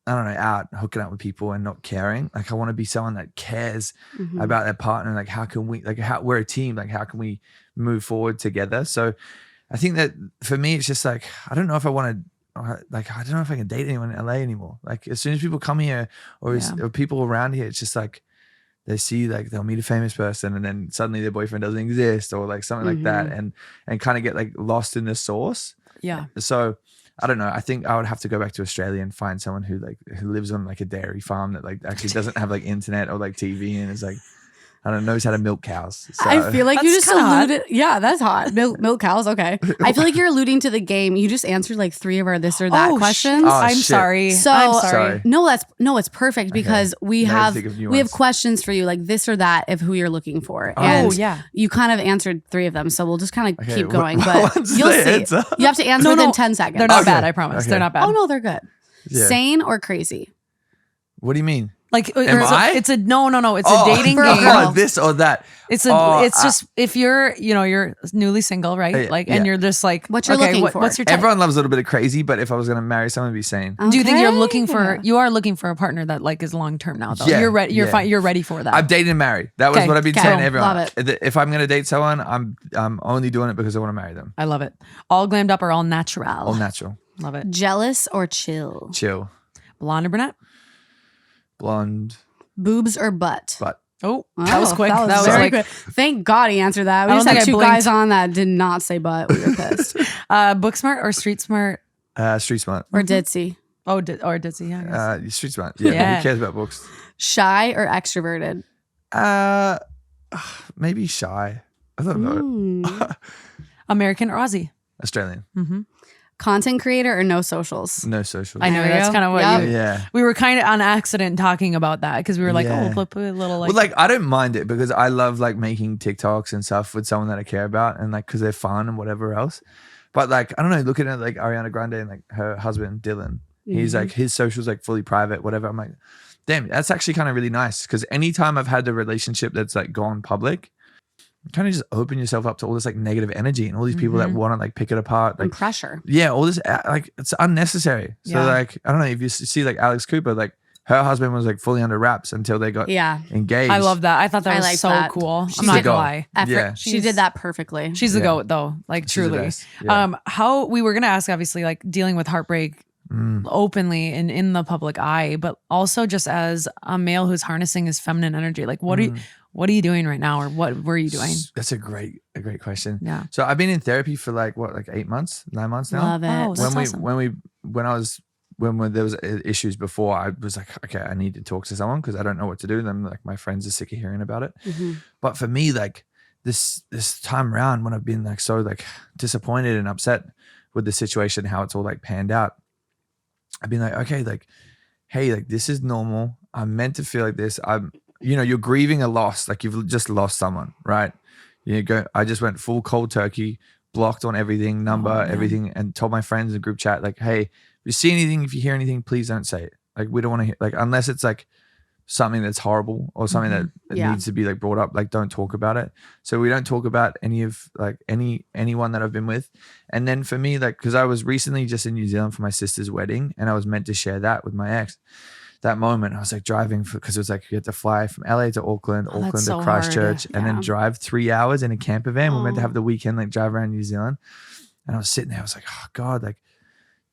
I don't know, out hooking up with people and not caring. Like I want to be someone that cares about their partner. Like how can we, like we're a team. Like how can we move forward together? So I think that for me, it's just like, I don't know if I want to, like, I don't know if I can date anyone in LA anymore. Like as soon as people come here or people around here, it's just like, they see like they'll meet a famous person and then suddenly their boyfriend doesn't exist or like something like that and kind of get like lost in the sauce. Yeah. So I don't know. I think I would have to go back to Australia and find someone who lives on like a dairy farm that like actually doesn't have like internet or like TV and is like, I don't know, knows how to milk cows. So. I feel like you That's just kinda alluded. Yeah, that's hot. Milk cows. Okay. I feel like you're alluding to the game. You just answered like 3 of our this or that questions. I'm shit. sorry. So I'm sorry. No, it's perfect because we Now I have think of new we have ones. questions for you like this or that of who you're looking for. Oh, And yeah. you kind of answered 3 of them, so we'll just kind of Okay, keep what- going. what But one's you'll the see. answer? You have to answer within 10 seconds. They're not Okay. bad. I promise. Okay. They're not bad. Oh no, they're good. Yeah. Sane or crazy? What do you mean? Like Am I? it's a no. It's a dating for a game. girl. This or that. It's Oh, just if you're you're newly single, right? Yeah, Like and yeah. you're just like What you're looking for. What's your type? Everyone loves a little bit of crazy, but if I was going to marry someone, it'd be sane. Do you think you're Okay. looking for you are looking for a partner that like is long term now though? Yeah, You're ready. You're yeah. fine. You're ready for that. I've dated and married. That was Okay, what I've been okay. saying to everyone. Love If I'm going to date someone, I'm only doing it because I want to marry them. I love it. All glammed up or all natural. All natural. Love it. Jealous or chill? Chill. Blonde or brunette? Blonde. Boobs or butt? But Oh, that was quick. That was very like quick. Thank God he answered that. We I just don't had think I 2 guys blinked. on that did not say butt. We were pissed. book smart or street smart? street smart. Or ditzy. Oh, or did he? Yeah. I guess. Street smart. Yeah. Yeah. Who cares about books? Shy or extroverted? Maybe shy. I don't know. Mm. American or Aussie? Australian. Content creator or no socials? No social. I know There we that's go. kind of what Yep. you. Yeah. We were kind of on accident talking about that because we were like, Yeah. oh, put a little like. Well, like I don't mind it because I love like making TikToks and stuff with someone that I care about and like because they're fun and whatever else. But like I don't know, looking at like Ariana Grande and like her husband Dylan, he's like his socials like fully private, whatever. I'm like, damn, that's actually kind of really nice because anytime I've had a relationship that's like gone public, you kind of just open yourself up to all this like negative energy and all these people that want to like pick it apart, And like pressure. yeah, all this like it's unnecessary. So Yeah. like I don't know if you see like Alex Cooper, like her husband was like fully under wraps until they got Yeah. engaged. I love that. I thought that I was like so that. cool. She's I'm not the gonna goat. lie. Effort. Yeah. She did that perfectly. She's the Yeah. goat though. Like She's the truly. best. Yeah. How we were gonna ask obviously like dealing with heartbreak openly and in the public eye, but also just as a male who's harnessing his feminine energy. Like what are you doing right now, or what were you doing? That's a great question. Yeah. So I've been in therapy for like 8 months, 9 months now. Love it. Oh, that's awesome. When there was issues before, I was like, okay, I need to talk to someone because I don't know what to do. Then like my friends are sick of hearing about it. But for me, like this time around, when I've been like so like disappointed and upset with the situation, how it's all like panned out, I've been like, okay, like, hey, like this is normal. I'm meant to feel like this. You're grieving a loss, like you've just lost someone, right? I just went full cold turkey, blocked on everything, everything, and told my friends in the group chat, like, hey, if you see anything, if you hear anything, please don't say it. Like, we don't want to hear, like, unless it's like something that's horrible or something that Yeah. needs to be like brought up, like, don't talk about it. So we don't talk about anyone that I've been with. And then for me, like, because I was recently just in New Zealand for my sister's wedding and I was meant to share that with my ex. That moment, I was like driving because it was like you had to fly from LA to Auckland, Oh, that's Auckland so to Christchurch, hard. and then Yeah. drive 3 hours in a camper van. We're meant to Oh. have the weekend like drive around New Zealand, and I was sitting there. I was like, oh God, like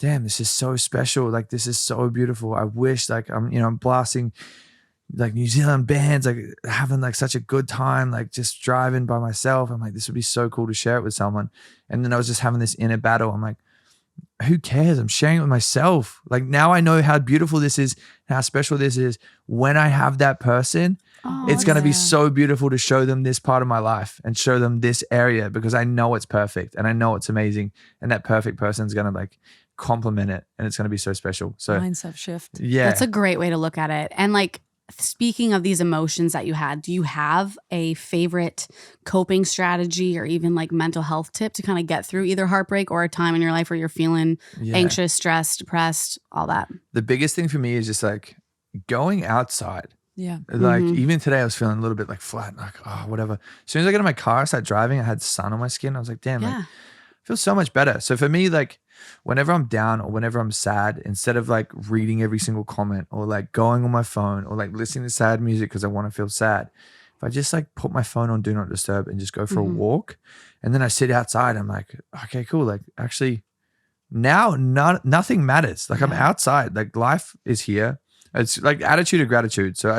damn, this is so special. Like, this is so beautiful. I wish like I'm blasting like New Zealand bands, like having like such a good time, like just driving by myself. I'm like, this would be so cool to share it with someone. And then I was just having this inner battle. I'm like, who cares? I'm sharing it with myself. Like, now I know how beautiful this is, how special this is. When I have that person, it's going to be so beautiful to show them this part of my life and show them this area, because I know it's perfect and I know it's amazing. And that perfect person's going to like complement it, and it's going to be so special. So mindset shift. Yeah. That's a great way to look at it. And like, speaking of these emotions that you had, do you have a favorite coping strategy or even like mental health tip to kind of get through either heartbreak or a time in your life where you're feeling anxious, stressed, depressed, all that? The biggest thing for me is just like going outside. Yeah. Like even today I was feeling a little bit like flat, like, oh, whatever. As soon as I got in my car, I started driving, I had sun on my skin. I was like, damn, like, I feel so much better. So for me, like whenever I'm down or whenever I'm sad, instead of like reading every single comment or like going on my phone or like listening to sad music because I want to feel sad, if I just like put my phone on do not disturb and just go for a walk, and then I sit outside, I'm like, okay, cool. Like actually now nothing matters. Like I'm outside, like life is here. It's like attitude of gratitude. So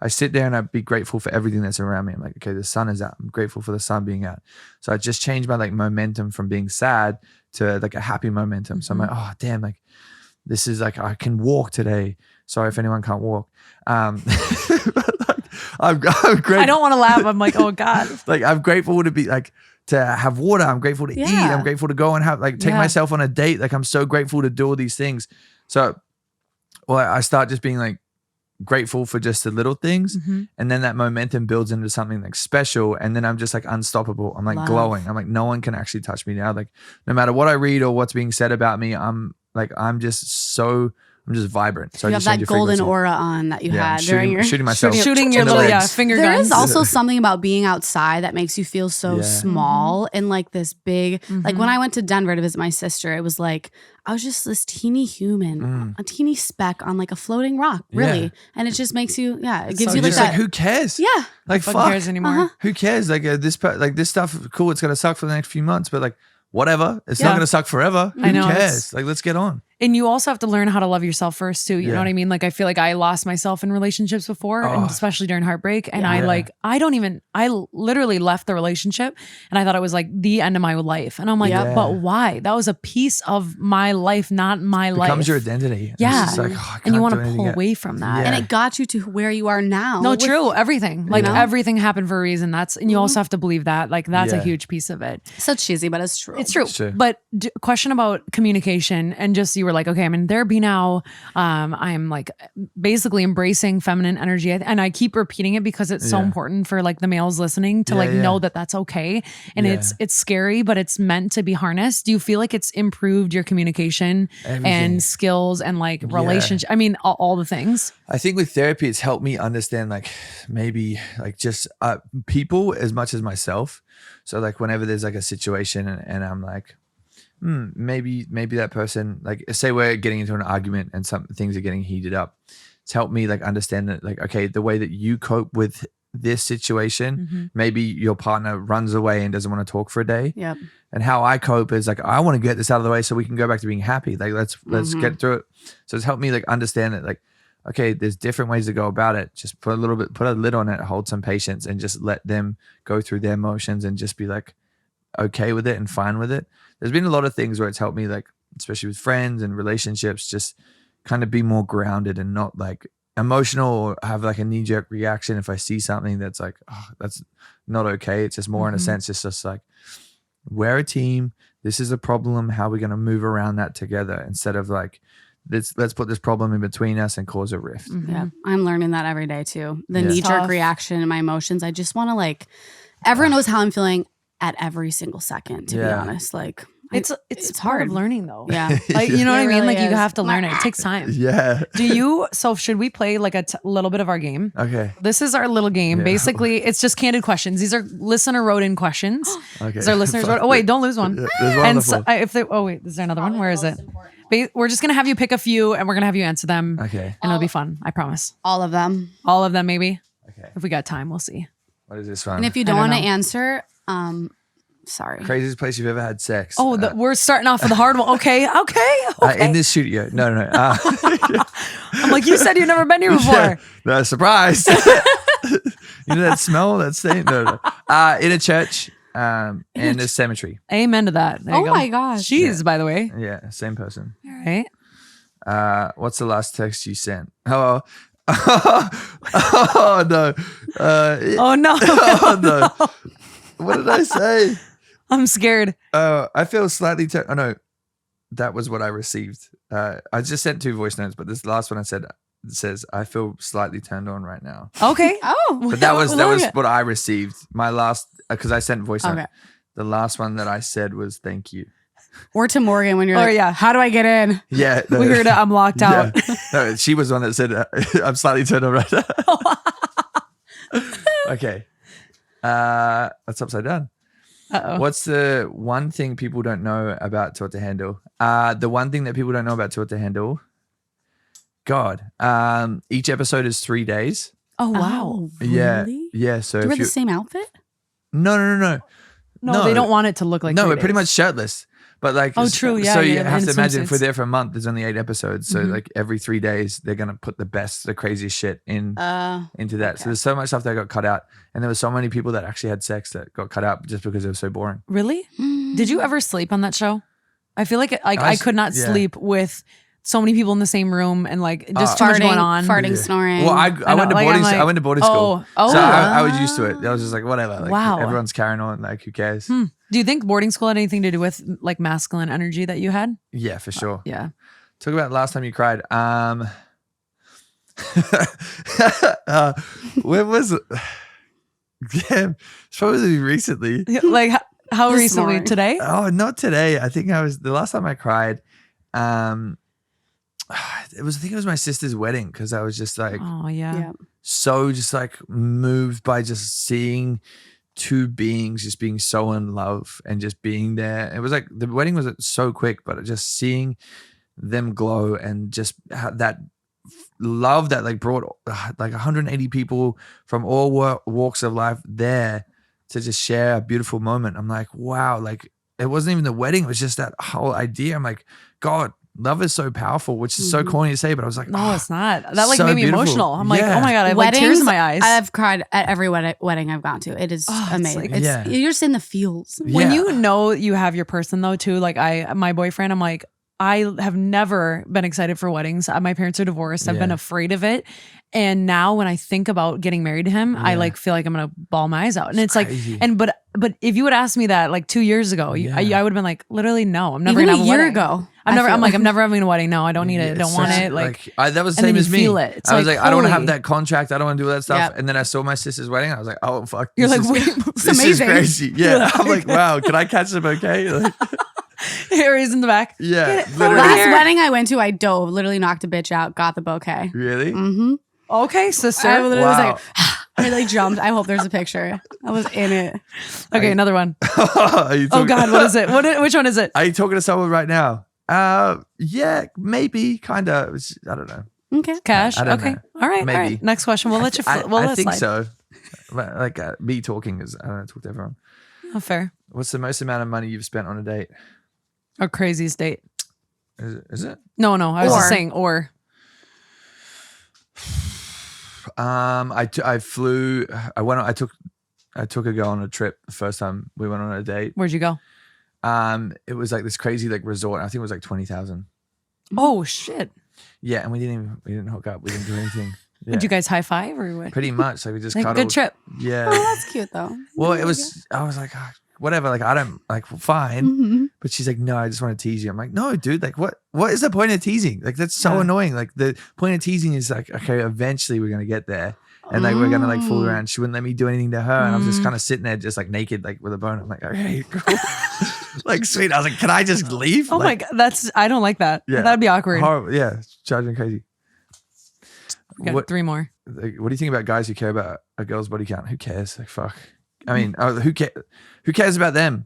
I sit there and I be grateful for everything that's around me. I'm like, okay, the sun is out. I'm grateful for the sun being out. So I just changed my like momentum from being sad to like a happy momentum. So I'm like, oh damn, like this is like, I can walk today. Sorry if anyone can't walk. But like, I'm grateful. I don't want to laugh. I'm like, oh God. Like I'm grateful to be like, to have water. I'm grateful to eat. I'm grateful to go and have like take myself on a date. Like I'm so grateful to do all these things. So I start just being like grateful for just the little things, and then that momentum builds into something like special, and then I'm just like unstoppable. I'm like glowing. I'm like, no one can actually touch me now. Like no matter what I read or what's being said about me, I'm just vibrant. So you I have just that change your golden frequency. aura on that you had during your shooting myself, shooting your in the little legs. finger There guns. is also something about being outside that makes you feel so small and like this big, like when I went to Denver to visit my sister, it was like, I was just this teeny human, a teeny speck on like a floating rock, really. Yeah. And it just makes you, it gives so you like Just that. like, who cares? Yeah. Like Fuck fuck. cares anymore. Who cares? Like this stuff, cool. It's gonna suck for the next few months, but like whatever. It's not gonna suck forever. I know, Who cares? Like let's get on. And you also have to learn how to love yourself first too. You know what I mean? Like I feel like I lost myself in relationships before, and especially during heartbreak. And I literally left the relationship and I thought it was like the end of my life. And I'm like, but why? That was a piece of my life, not my life. Becomes your identity. Yeah. It's just like, I and you can't want do to anything pull yet. away from that. And it got you to where you are now. No, with- true. Everything. Like everything happened for a reason. And you also have to believe that. Like that's a huge piece of it. So cheesy, but it's true. It's true. true. But question about communication, and just you were like, okay, I'm in therapy now. I'm like basically embracing feminine energy. And I keep repeating it because it's so important for like the males listening to know that that's okay. And it's scary, but it's meant to be harnessed. Do you feel like it's improved your communication and skills and like relationship? I mean, all the things. I think with therapy, it's helped me understand like maybe like just people as much as myself. So like whenever there's like a situation and I'm like, maybe that person, like say we're getting into an argument and some things are getting heated up. It's helped me like understand that like, okay, the way that you cope with this situation, maybe your partner runs away and doesn't want to talk for a day. Yep. And how I cope is like, I want to get this out of the way so we can go back to being happy. Like let's get through it. So it's helped me like understand that like, okay, there's different ways to go about it. Just put a lid on it, hold some patience, and just let them go through their emotions and just be like okay with it and fine with it. There's been a lot of things where it's helped me, like especially with friends and relationships, just kind of be more grounded and not like emotional or have like a knee-jerk reaction if I see something that's like, oh, that's not okay. It's just more in a sense, it's just like, we're a team. This is a problem. How are we going to move around that together instead of like, let's put this problem in between us and cause a rift. Yeah, I'm learning that every day too. The Yeah. knee-jerk Tough. reaction and my emotions. I just want to like, everyone knows how I'm feeling at every single second, to be honest. Like It's part hard of learning though. Yeah. Like, you know what It I mean? really Like you is. have to learn it. It takes time. Yeah. So should we play like a little bit of our game? Okay. This is our little game. Yeah. Basically, it's just candid questions. These are listener wrote in questions. Okay. These are listeners wrote. Oh wait, don't lose one. Yeah, there's one on And the so, floor. is there another one? Where is it? We're just gonna have you pick a few, and we're gonna have you answer them. Okay. And it'll be fun. I promise. all of them. All of them, maybe. Okay. If we got time, we'll see. What is this one? And if you don't don't want to know. answer, Sorry. Craziest place you've ever had sex. Oh, we're starting off with the hard one. Okay. In this studio. No. I'm like, you said you've never been here before. Yeah. No, surprise. You know that smell, that stain? No. In a church and a cemetery. Amen to that. There you go. My gosh. She's, by the way. Yeah, same person. All right. What's the last text you sent? Oh, oh no. Oh no. Oh no. What did I say? I'm scared. I feel slightly oh no. That was what I received. I just sent 2 voice notes, but this last one I said says I feel slightly turned on right now. Okay. Oh. But that was what I received. My last because I sent voice note. Okay. The last one that I said was thank you. Or to Morgan when you're like, yeah. how do I get in? Yeah. We heard it. I'm locked out. Yeah. No, she was the one that said I'm slightly turned on right now. Okay. That's upside down. Uh-oh. What's the one thing people don't know about Taught to Handle? The one thing that people don't know about Taught to Handle, God, each episode is 3 days. Oh, wow. Oh, Yeah. really? Yeah. So Do you if wear the same outfit? No. No, they don't want it to look like No, 3 we're pretty days. much shirtless. But like, Oh, true. Yeah. So yeah, you have in to imagine if we're swimsuits. there for a month, there's only 8 episodes. So Mhm. like every 3 days, they're gonna put the craziest shit into that. Okay. So there's so much stuff that got cut out, and there were so many people that actually had sex that got cut out just because it was so boring. Really? Did you ever sleep on that show? I feel like I could not yeah. sleep with so many people in the same room and like just too much going on. Farting, Yeah. snorring. Well, I know, went to like, boarding. I'm like, I went to boarding school, oh, so I was used to it. I was just like, whatever. Like, Wow. everyone's carrying on. Like, who cares? Do you think boarding school had anything to do with like masculine energy that you had? Yeah, for sure. Yeah. Talk about last time you cried. When was it? Damn, it's probably recently. Like how This recently? morning. Today? Oh, not today. I think the last time I cried. I think it was my sister's wedding because I was just like Oh yeah. Yeah. so just like moved by just seeing 2 beings just being so in love and just being there. It was like the wedding was so quick, but just seeing them glow and just that love that like brought like 180 people from all walks of life there to just share a beautiful moment. I'm like, wow, like it wasn't even the wedding. It was just that whole idea. I'm like, God, love is so powerful, which is so corny to say, but I was like, No, it's not. That like so made me beautiful. emotional. I'm like, Yeah. oh my God, I have like tears in my eyes. I've cried at every wedding I've gone to. It is Oh, it's amazing. like- Yeah. You're just in the feels. When Yeah. you know you have your person though too, like my boyfriend, I'm like, I have never been excited for weddings. My parents are divorced. I've been Yeah. afraid of it. And now when I think about getting married to him, I Yeah. like feel like I'm gonna bawl my eyes out. And it's crazy. like, and but if you would ask me that like 2 years ago, Yeah. I would have been like, literally no, I'm never Even gonna a have a year wedding. ago. I'm I feel like, I'm never having a wedding. No, I don't need it. I It's don't want such- it. Like that was the and then same you as me. feel it. It's I was like, like, I don't want to have holy- that contract. I don't want to do all that stuff. Yep. And then I saw my sister's wedding. I was like, oh fuck, You're this like, is, wait, it's this is amazing. crazy. Yeah, I'm like, wow, can I catch them? Okay, like, Harry's in the back. yeah, it. literally. Last wedding I went to, I dove, literally knocked a bitch out, got the bouquet. Really? Mm-hmm. Okay, sister. I literally was Wow. like, I like jumped. I hope there's a picture. I was in it. Okay, another one. Are you Oh talking- God, what is it? Which one is it? Are you talking to someone right now? Yeah, maybe, kind of. I don't know. Okay. Cash. I don't Okay. know. All right. All Maybe. right. Next question. We'll let you. I We'll let think slide. so. But, like me talking is, I don't know, talk to everyone. Oh, fair. What's the most amount of money you've spent on a date? Or craziest date. Is it? No. I was just Or. saying. Or I flew. I took a girl on a trip the first time we went on a date. where'd you go? It was like this crazy like resort. I think it was like 20,000. Oh shit! Yeah, and we didn't hook up. We didn't do anything. Yeah. Did you guys high five or what? Pretty much like we just Like cuddled. good trip. Yeah. Oh, that's cute though. Well, it was. I was like, "Ah, whatever. Like I don't like fine. Mm-hmm. But she's like, no, I just want to tease you. I'm like, no, dude. Like what is the point of teasing? Like that's so Yeah. annoying. Like the point of teasing is like, okay, eventually we're gonna get there. And like we're gonna like fool around. She wouldn't let me do anything to her, and I was just kind of sitting there, just like naked, like with a bone. I'm like, okay, cool. Like sweet. I was like, can I just leave? Oh my Like, God, I don't like that. Yeah. That'd be awkward. horrible. Yeah, it's driving me crazy. Okay, What 3 more. like, what do you think about guys who care about a girl's body count? Who cares? Like fuck. I mean, who cares about them?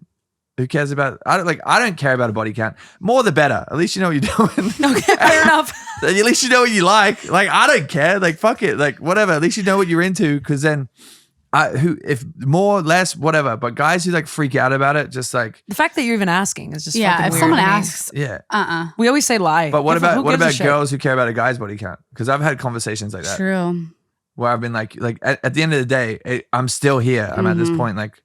Who cares about? I don't care about a body count. More the better. At least you know what you're doing. Okay, fair enough. At least you know what you like. Like I don't care. Like fuck it. Like whatever. At least you know what you're into. Because then, if more, less, whatever, but guys who like freak out about it, just like The fact that you're even asking is just Yeah, fucking if weird someone to me. asks, We always say lie. But what Who about gives a shit? girls who care about a guy's body count? Because I've had conversations like that true. where I've been like at the end of the day, I'm still here. I'm at this point, like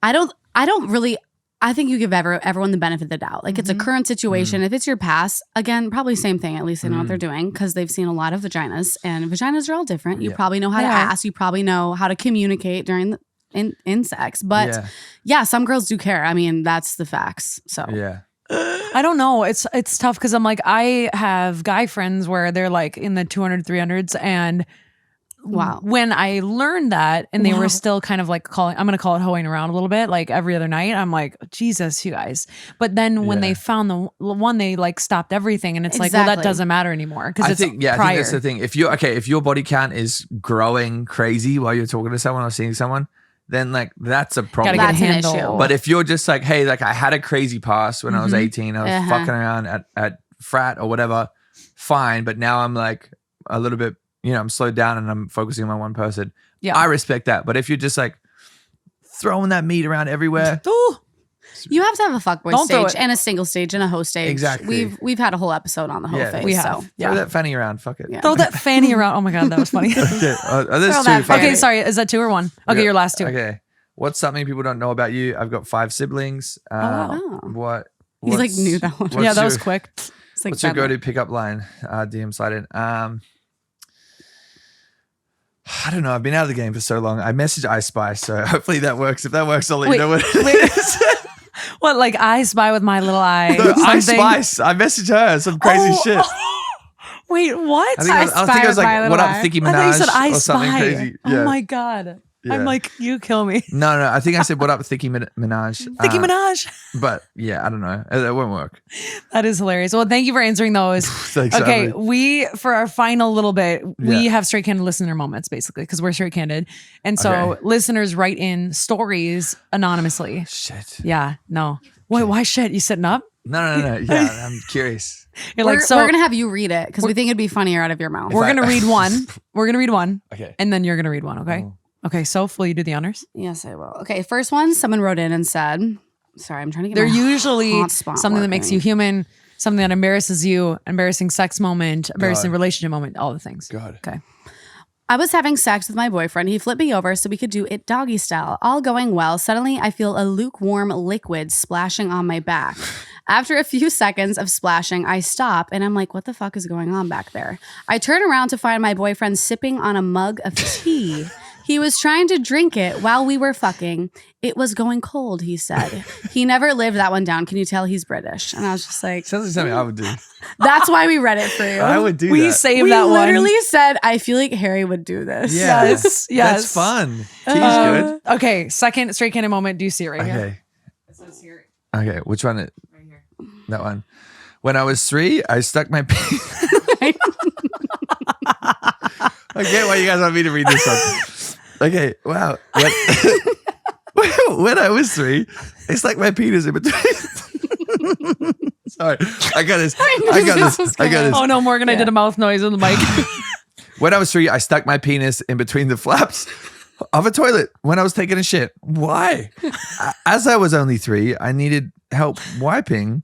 I don't really. I think you give everyone the benefit of the doubt. Like it's a current situation. If it's your past, again, probably same thing. At least they know what they're doing because they've seen a lot of vaginas, and vaginas are all different. You probably know how to ask. You probably know how to communicate during in sex. But yeah, some girls do care. I mean, that's the facts. So yeah. I don't know. It's tough because I'm like, I have guy friends where they're like in the 200, 300s, and wow. When I learned that and they were still kind of like I'm going to call it hoeing around a little bit, like every other night, I'm like, Jesus, you guys. But then when they found the one, they like stopped everything. And it's like, well, that doesn't matter anymore. Cause I think that's the thing. If your body count is growing crazy while you're talking to someone or seeing someone, then like that's a problem. Gotta get a That's an handle. issue. But if you're just like, hey, like I had a crazy past when I was 18, I was fucking around at frat or whatever, fine. But now I'm like a little bit, I'm slowed down and I'm focusing on my one person. Yeah. I respect that. But if you're just like throwing that meat around everywhere, You have to have a fuckboy Don't throw stage it. and a single stage and a hoe stage. Exactly. We've had a whole episode on the hoe phase. we So have. throw that fanny around. Fuck it. Yeah. Throw that fanny around. Oh my God, that was funny. Okay. There's Throw two. that Fuck Okay, it. sorry. Is that 2 or 1? Okay, your last 2. Okay. What's something people don't know about you? I've got 5 siblings. What? He like knew that one. what's Yeah, that was your- quick. It's like What's your Batman. go-to pickup line? DM slide in. I don't know. I've been out of the game for so long. I message I Spy, so hopefully that works. If that works, I'll let you know what it is. What, like I spy with my little eye? No, I something? Spy. I message her some crazy shit. Wait, what? I think I think it was Spy like, with what my up, little Thicky I thought you Minaj said I or something spy. crazy. Oh my God. Yeah. I'm like, you kill me. No. I think I said, what up, Thicky Minaj. Nicki Minaj. But yeah, I don't know. It won't work. That is hilarious. Well, thank you for answering those. Thanks, Okay, Emily. for our final little bit, we Yeah. have Straight Candid listener moments basically because we're Straight Candid. And so Okay. listeners write in stories anonymously. Shit. Yeah, no. Wait, why shit? You sitting up? No. Yeah, I'm curious. You're We're, like, so we're gonna have you read it because we think it'd be funnier out of your mouth. we're gonna read one. We're gonna read one. Okay. And then you're gonna read one, okay? Oh. Okay, Soph, will you do the honors? Yes, I will. Okay, first one. Someone wrote in and said, "Sorry, I'm trying to get." They're my usually hotspot something that makes you working. human, something that embarrasses you, embarrassing sex moment, embarrassing God. relationship moment, all the things. God. Okay. I was having sex with my boyfriend. He flipped me over so we could do it doggy style. All going well. Suddenly, I feel a lukewarm liquid splashing on my back. After a few seconds of splashing, I stop and I'm like, what the fuck is going on back there? I turn around to find my boyfriend sipping on a mug of tea. He was trying to drink it while we were fucking. It was going cold, he said. He never lived that one down. Can you tell he's British? And I was just like, Sounds like something I would do. that's why we read it for you. I would do We that. saved We that one. literally said, I feel like Harry would do this. Yeah. Yes. Yes. That's fun. Tea's good. Okay, second Straight Candid moment. Do you see it right here? Okay. It says here. Okay. Which one? Right here. That one. When I was 3, I stuck my I get why you guys want me to read this one. Okay. Wow. When I was 3, I stuck my penis in between. Sorry. I got this. Oh no, Morgan, I did a mouth noise on the mic. When I was 3, I stuck my penis in between the flaps of a toilet when I was taking a shit. Why? As I was only 3, I needed help wiping.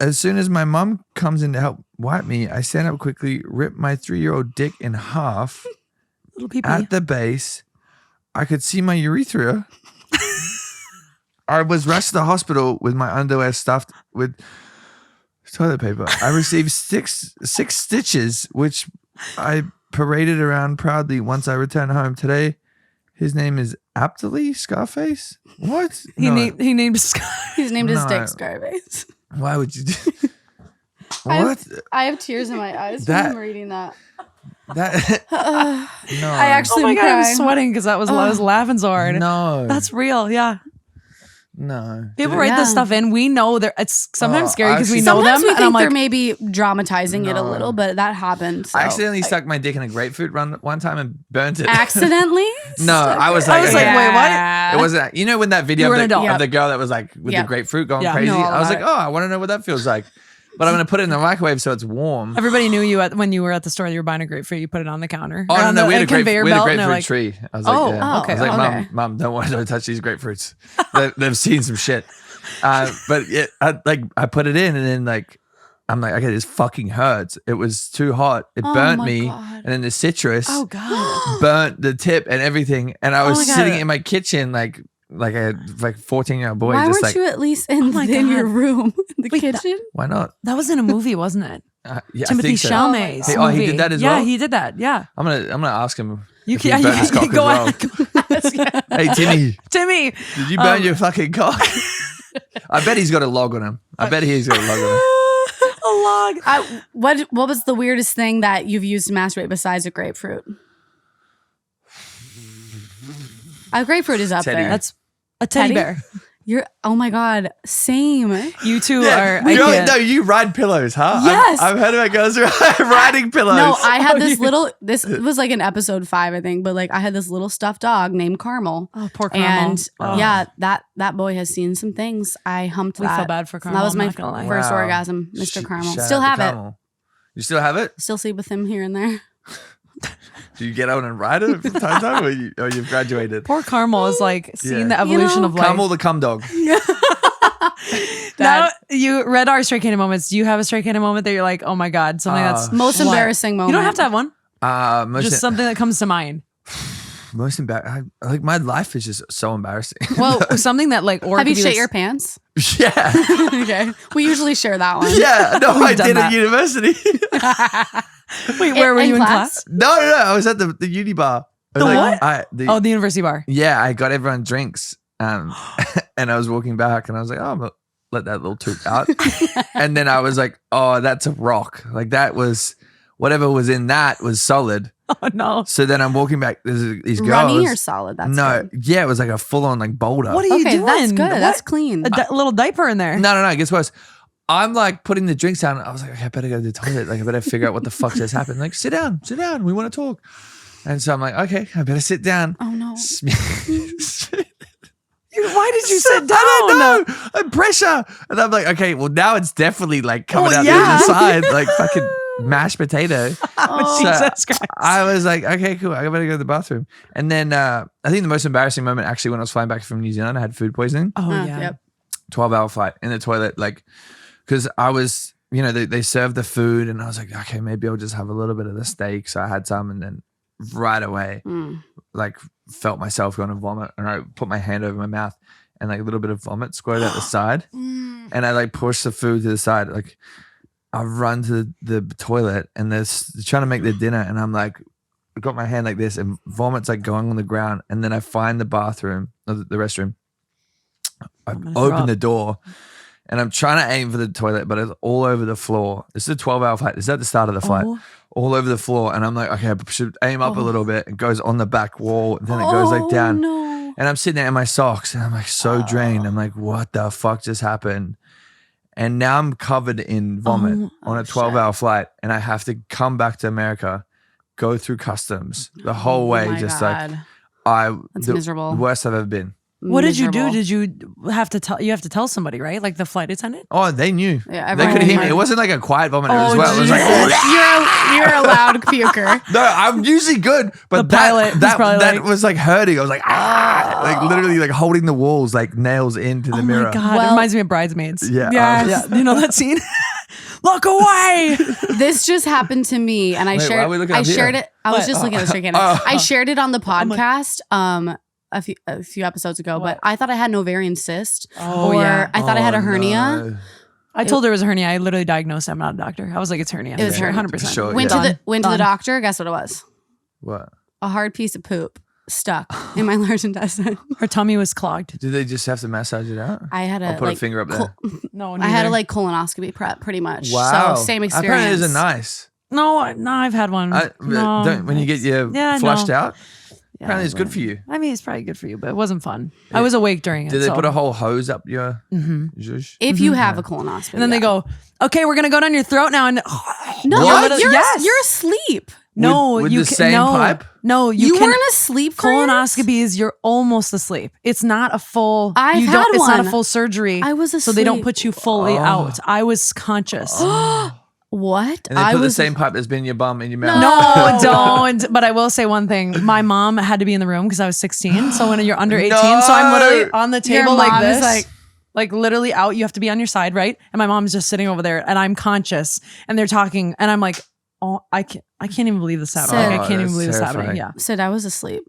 As soon as my mom comes in to help wipe me, I stand up quickly, rip my 3-year-old dick in half. Little pee-pee. At the base, I could see my urethra. I was rushed to the hospital with my underwear stuffed with toilet paper. I received six stitches, which I paraded around proudly once I returned home. Today, his name is aptly Scarface. What? He No. named Scott. He's named his No. dick Scarface. Why would you do I have- what? I have tears in my eyes That- from reading that. That no. I actually Oh my am God, I'm crying. sweating because I was laughing so hard. no. That's real. Yeah. no. People write this Yeah. stuff in. We know that it's sometimes Oh, scary because we actually- know Sometimes them. we And think I'm like, they're maybe dramatizing it a No. little, but that happened. So. I accidentally stuck my dick in a grapefruit one time and burnt it. Accidentally? No, I was like, I was like, okay. wait, what? It wasn't. You know when that video You were of an the, adult. of the girl that was like with Yep. the grapefruit going Yeah. crazy? Know all I was about like, oh, I want to know what that feels like. but I'm going to put it in the microwave so it's warm. Everybody knew you when you were at the store. You were buying a grapefruit. You put it on the counter. Oh, no, we had a conveyor grapefruit belt, like, tree. I was like, yeah. okay. I was like, okay. Mom, don't touch these grapefruits. They've seen some shit. But I put it in and then like, I'm like, okay, this fucking hurts. It was too hot. It burnt me. God. And then the citrus God. burnt the tip and everything. And I was sitting in my kitchen like a 14-year-old boy. Why just weren't like, you at least in your room, in the kitchen? why not? That was in a movie, wasn't it? Yeah, Timothy I think so. Chalamet's He movie. did that as yeah, well? he did that. Yeah. I'm gonna ask him. You if he can burnt his cock go as ahead. well. Hey Timmy, Timmy, did you burn your fucking cock? I bet he's got a log on him. A log. What was the weirdest thing that you've used to masturbate besides a grapefruit? A grapefruit is up Teddy. there. That's a teddy bear. Oh my God, same. You two Yeah, are. no, you ride pillows, huh? Yes. I've heard about girls riding pillows. No, I had this was like in episode 5, I think, but like I had this little stuffed dog named Caramel. Oh, poor Caramel. And yeah, that boy has seen some things. I humped We that. feel bad for Caramel. That was my I'm not gonna lie. first Wow. orgasm, Mr. Caramel. Shout Still out have to it. Caramel. You still have it? Still sleep with him here and there. Do you get out and ride it from time to time, or you've graduated? Poor Caramel is like seeing Yeah. the evolution of life. Caramel the cum dog. Now you read our Straight Candid moments. Do you have a Straight Candid moment that you're like, oh my God, something that's Most what? embarrassing moment. You don't have to have one. Most Just something that comes to mind. most embarrassing. Like my life is just so embarrassing. Well, something that like, or Have it you could be shit like- your pants? Yeah, Okay. We usually share that one. yeah. No, I done did that. at university. Wait, where were you in class? No, I was at the uni bar. I was The like, what? Oh, the university bar. Yeah, I got everyone drinks. And I was walking back and I was like, oh, I'm gonna let that little toot out. And then I was like, oh, that's a rock. Like that was, whatever was in that was solid. Oh no. So then I'm walking back. There's these girls. Runny or solid? That's no, good. yeah, it was like a full on like boulder. What are you Okay, doing? that's good. What? That's clean. A little diaper in there. No, it gets worse. I'm like putting the drinks down. I was like, okay, I better go to the toilet. Like, I better figure out what the fuck just happened. Like, sit down. We want to talk. And so I'm like, okay, I better sit down. Oh no. Why did you sit down? I don't know. And pressure. And I'm like, okay, well, now it's definitely like coming Oh, out yeah. the other side, like fucking mashed potato. Oh, So Jesus Christ. I was like, okay, cool. I better go to the bathroom. And then I think the most embarrassing moment actually when I was flying back from New Zealand, I had food poisoning. Oh yeah. Yep. 12-hour flight in the toilet, like, because I was, they served the food and I was like, okay, maybe I'll just have a little bit of the steak. So I had some and then right away, like felt myself going to vomit and I put my hand over my mouth and like a little bit of vomit squirted out the side. And I like pushed the food to the side. Like I run to the toilet and they're trying to make their dinner and I'm like, I got my hand like this and vomit's like going on the ground. And then I find the bathroom, the restroom. I open the door and I'm trying to aim for the toilet, but it's all over the floor. This is a 12-hour flight. This is at the start of the flight. All over the floor. And I'm like, okay, I should aim up a little bit. It goes on the back wall. And then it goes like down. No. And I'm sitting there in my socks and I'm like so drained. I'm like, what the fuck just happened? And now I'm covered in vomit on a 12-hour flight. And I have to come back to America, go through customs the whole way. my Just God. like, That's the miserable. worst I've ever been. What did you do? Miserable. Did you have to tell? You have to tell somebody, right? Like the flight attendant. Oh, they knew. Yeah, They could hear me. everyone- It wasn't like a quiet vomit as Oh, well. It was like, You're a loud puker. no, I'm usually good, but The pilot was that probably that like- was like hurting. I was like, like literally like holding the walls like nails into the Oh mirror. my God! Well- it reminds me of Bridesmaids. Yeah, Yeah. You know that scene? Look away! This just happened to me, and I Wait, why are we looking I up here? shared it. I was What? just looking at the Straight Candid. Oh. I shared it on the podcast. A few episodes ago, What? but I thought I had an ovarian cyst, Oh, or yeah. I thought I had a hernia. No. I told her it was a hernia. I literally diagnosed it. I'm not a doctor. I was like, it's hernia. It was hernia. 100%. Sure, Went yeah. to the doctor. Guess what it was? What? A hard piece of poop stuck in my large intestine. Her tummy was clogged. Did they just have to massage it out? I had I'll a put like a finger up there. No, I had a like colonoscopy prep, pretty much. Wow. So same Apparently, experience. those are nice. No, I've had one. No. Don't when you get your Yeah, flushed no. out. Apparently it's good for you. I mean, it's probably good for you, but it wasn't fun. I was awake during it. Did they put a whole hose up your zhoosh? If you have a colonoscopy. And then they go, okay, we're going to go down your throat now. And no, What? you're asleep. no, With you the same pipe? No, You can, weren't asleep for colonoscopy is you're almost asleep. It's not a full. I've you had don't, It's not a one. full surgery. I was so they don't asleep. put you fully out. I was conscious. What? And they put the same pipe that's been in your bum in your mouth. No, don't. But I will say one thing. My mom had to be in the room because I was 16. So when you're under 18, so I'm literally on the Your table like mom is this. Like literally out. You have to be on your side, right? And my mom's just sitting over there and I'm conscious and they're talking and I'm like, oh, I can't even believe this happened. Like, I can't even believe this happening. Yeah. Sid, I was asleep.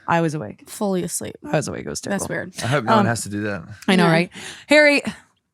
I was awake. Fully asleep. I was awake. It was terrible. That's weird. I hope no one has to do that. I know, right? Harry,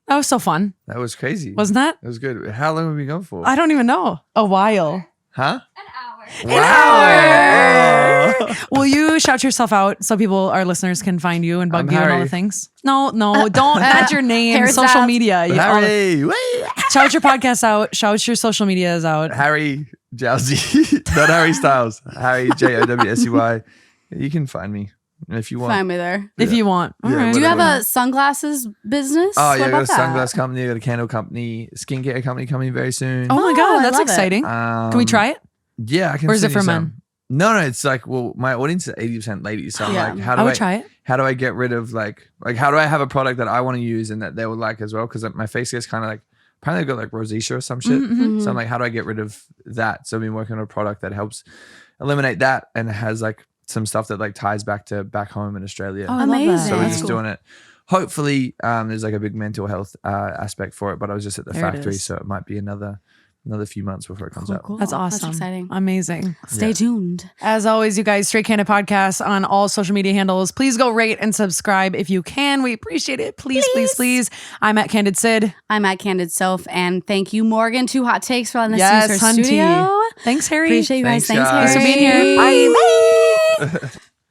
that was so fun. That was crazy. Wasn't that? It was good. How long have we gone for? I don't even know. A while. Huh? An hour. Wow. Oh. Will you shout yourself out so people, our listeners, can find you and bug I'm you and all Harry. the things? No, don't. Not your name. Harry Social Styles. media. You- all the- Harry. Wait. shout your podcast out. Shout your social medias out. Harry JOWSEY. Not Harry Styles. Harry JOWSEY. You can find me if you want. Find me there. If you want. All Yeah, right. Do you have whatever. a sunglasses business? Oh, What yeah, I got a about that? sunglass company, I got a candle company, skincare company coming very soon. Oh my Oh, God, I that's love it. exciting. Can we try it? Yeah, I can. Or is it send you for some. men? No, it's like, well, my audience is 80% ladies. So I'm Yeah. like, how I do would try it. how do I get rid of like how do I have a product that I want to use and that they would like as well? Because my face gets kind of like, apparently I got like rosacea or some shit. Mm-hmm. So I'm like, how do I get rid of that? So I've been working on a product that helps eliminate that and has like some stuff that like ties back to back home in Australia. Oh, I love that. Amazing. So we're That's just cool. doing it. Hopefully, there's like a big mental health aspect for it, but I was just at the There it factory, is. so it might be another few months before it comes out. Cool. That's awesome. That's exciting. Amazing. Stay tuned. As always, you guys, Straight Candid Podcast on all social media handles. Please go rate and subscribe if you can. We appreciate it. Please, please, please. I'm at Candid Sid. I'm at Candid Soph, and thank you, Morgan, to Hot Takes for letting us Yes, use her hunty. studio. Thanks, Harry. Appreciate you guys. Thanks, Thanks, guys. Thanks for Harry. being here. Bye. Bye.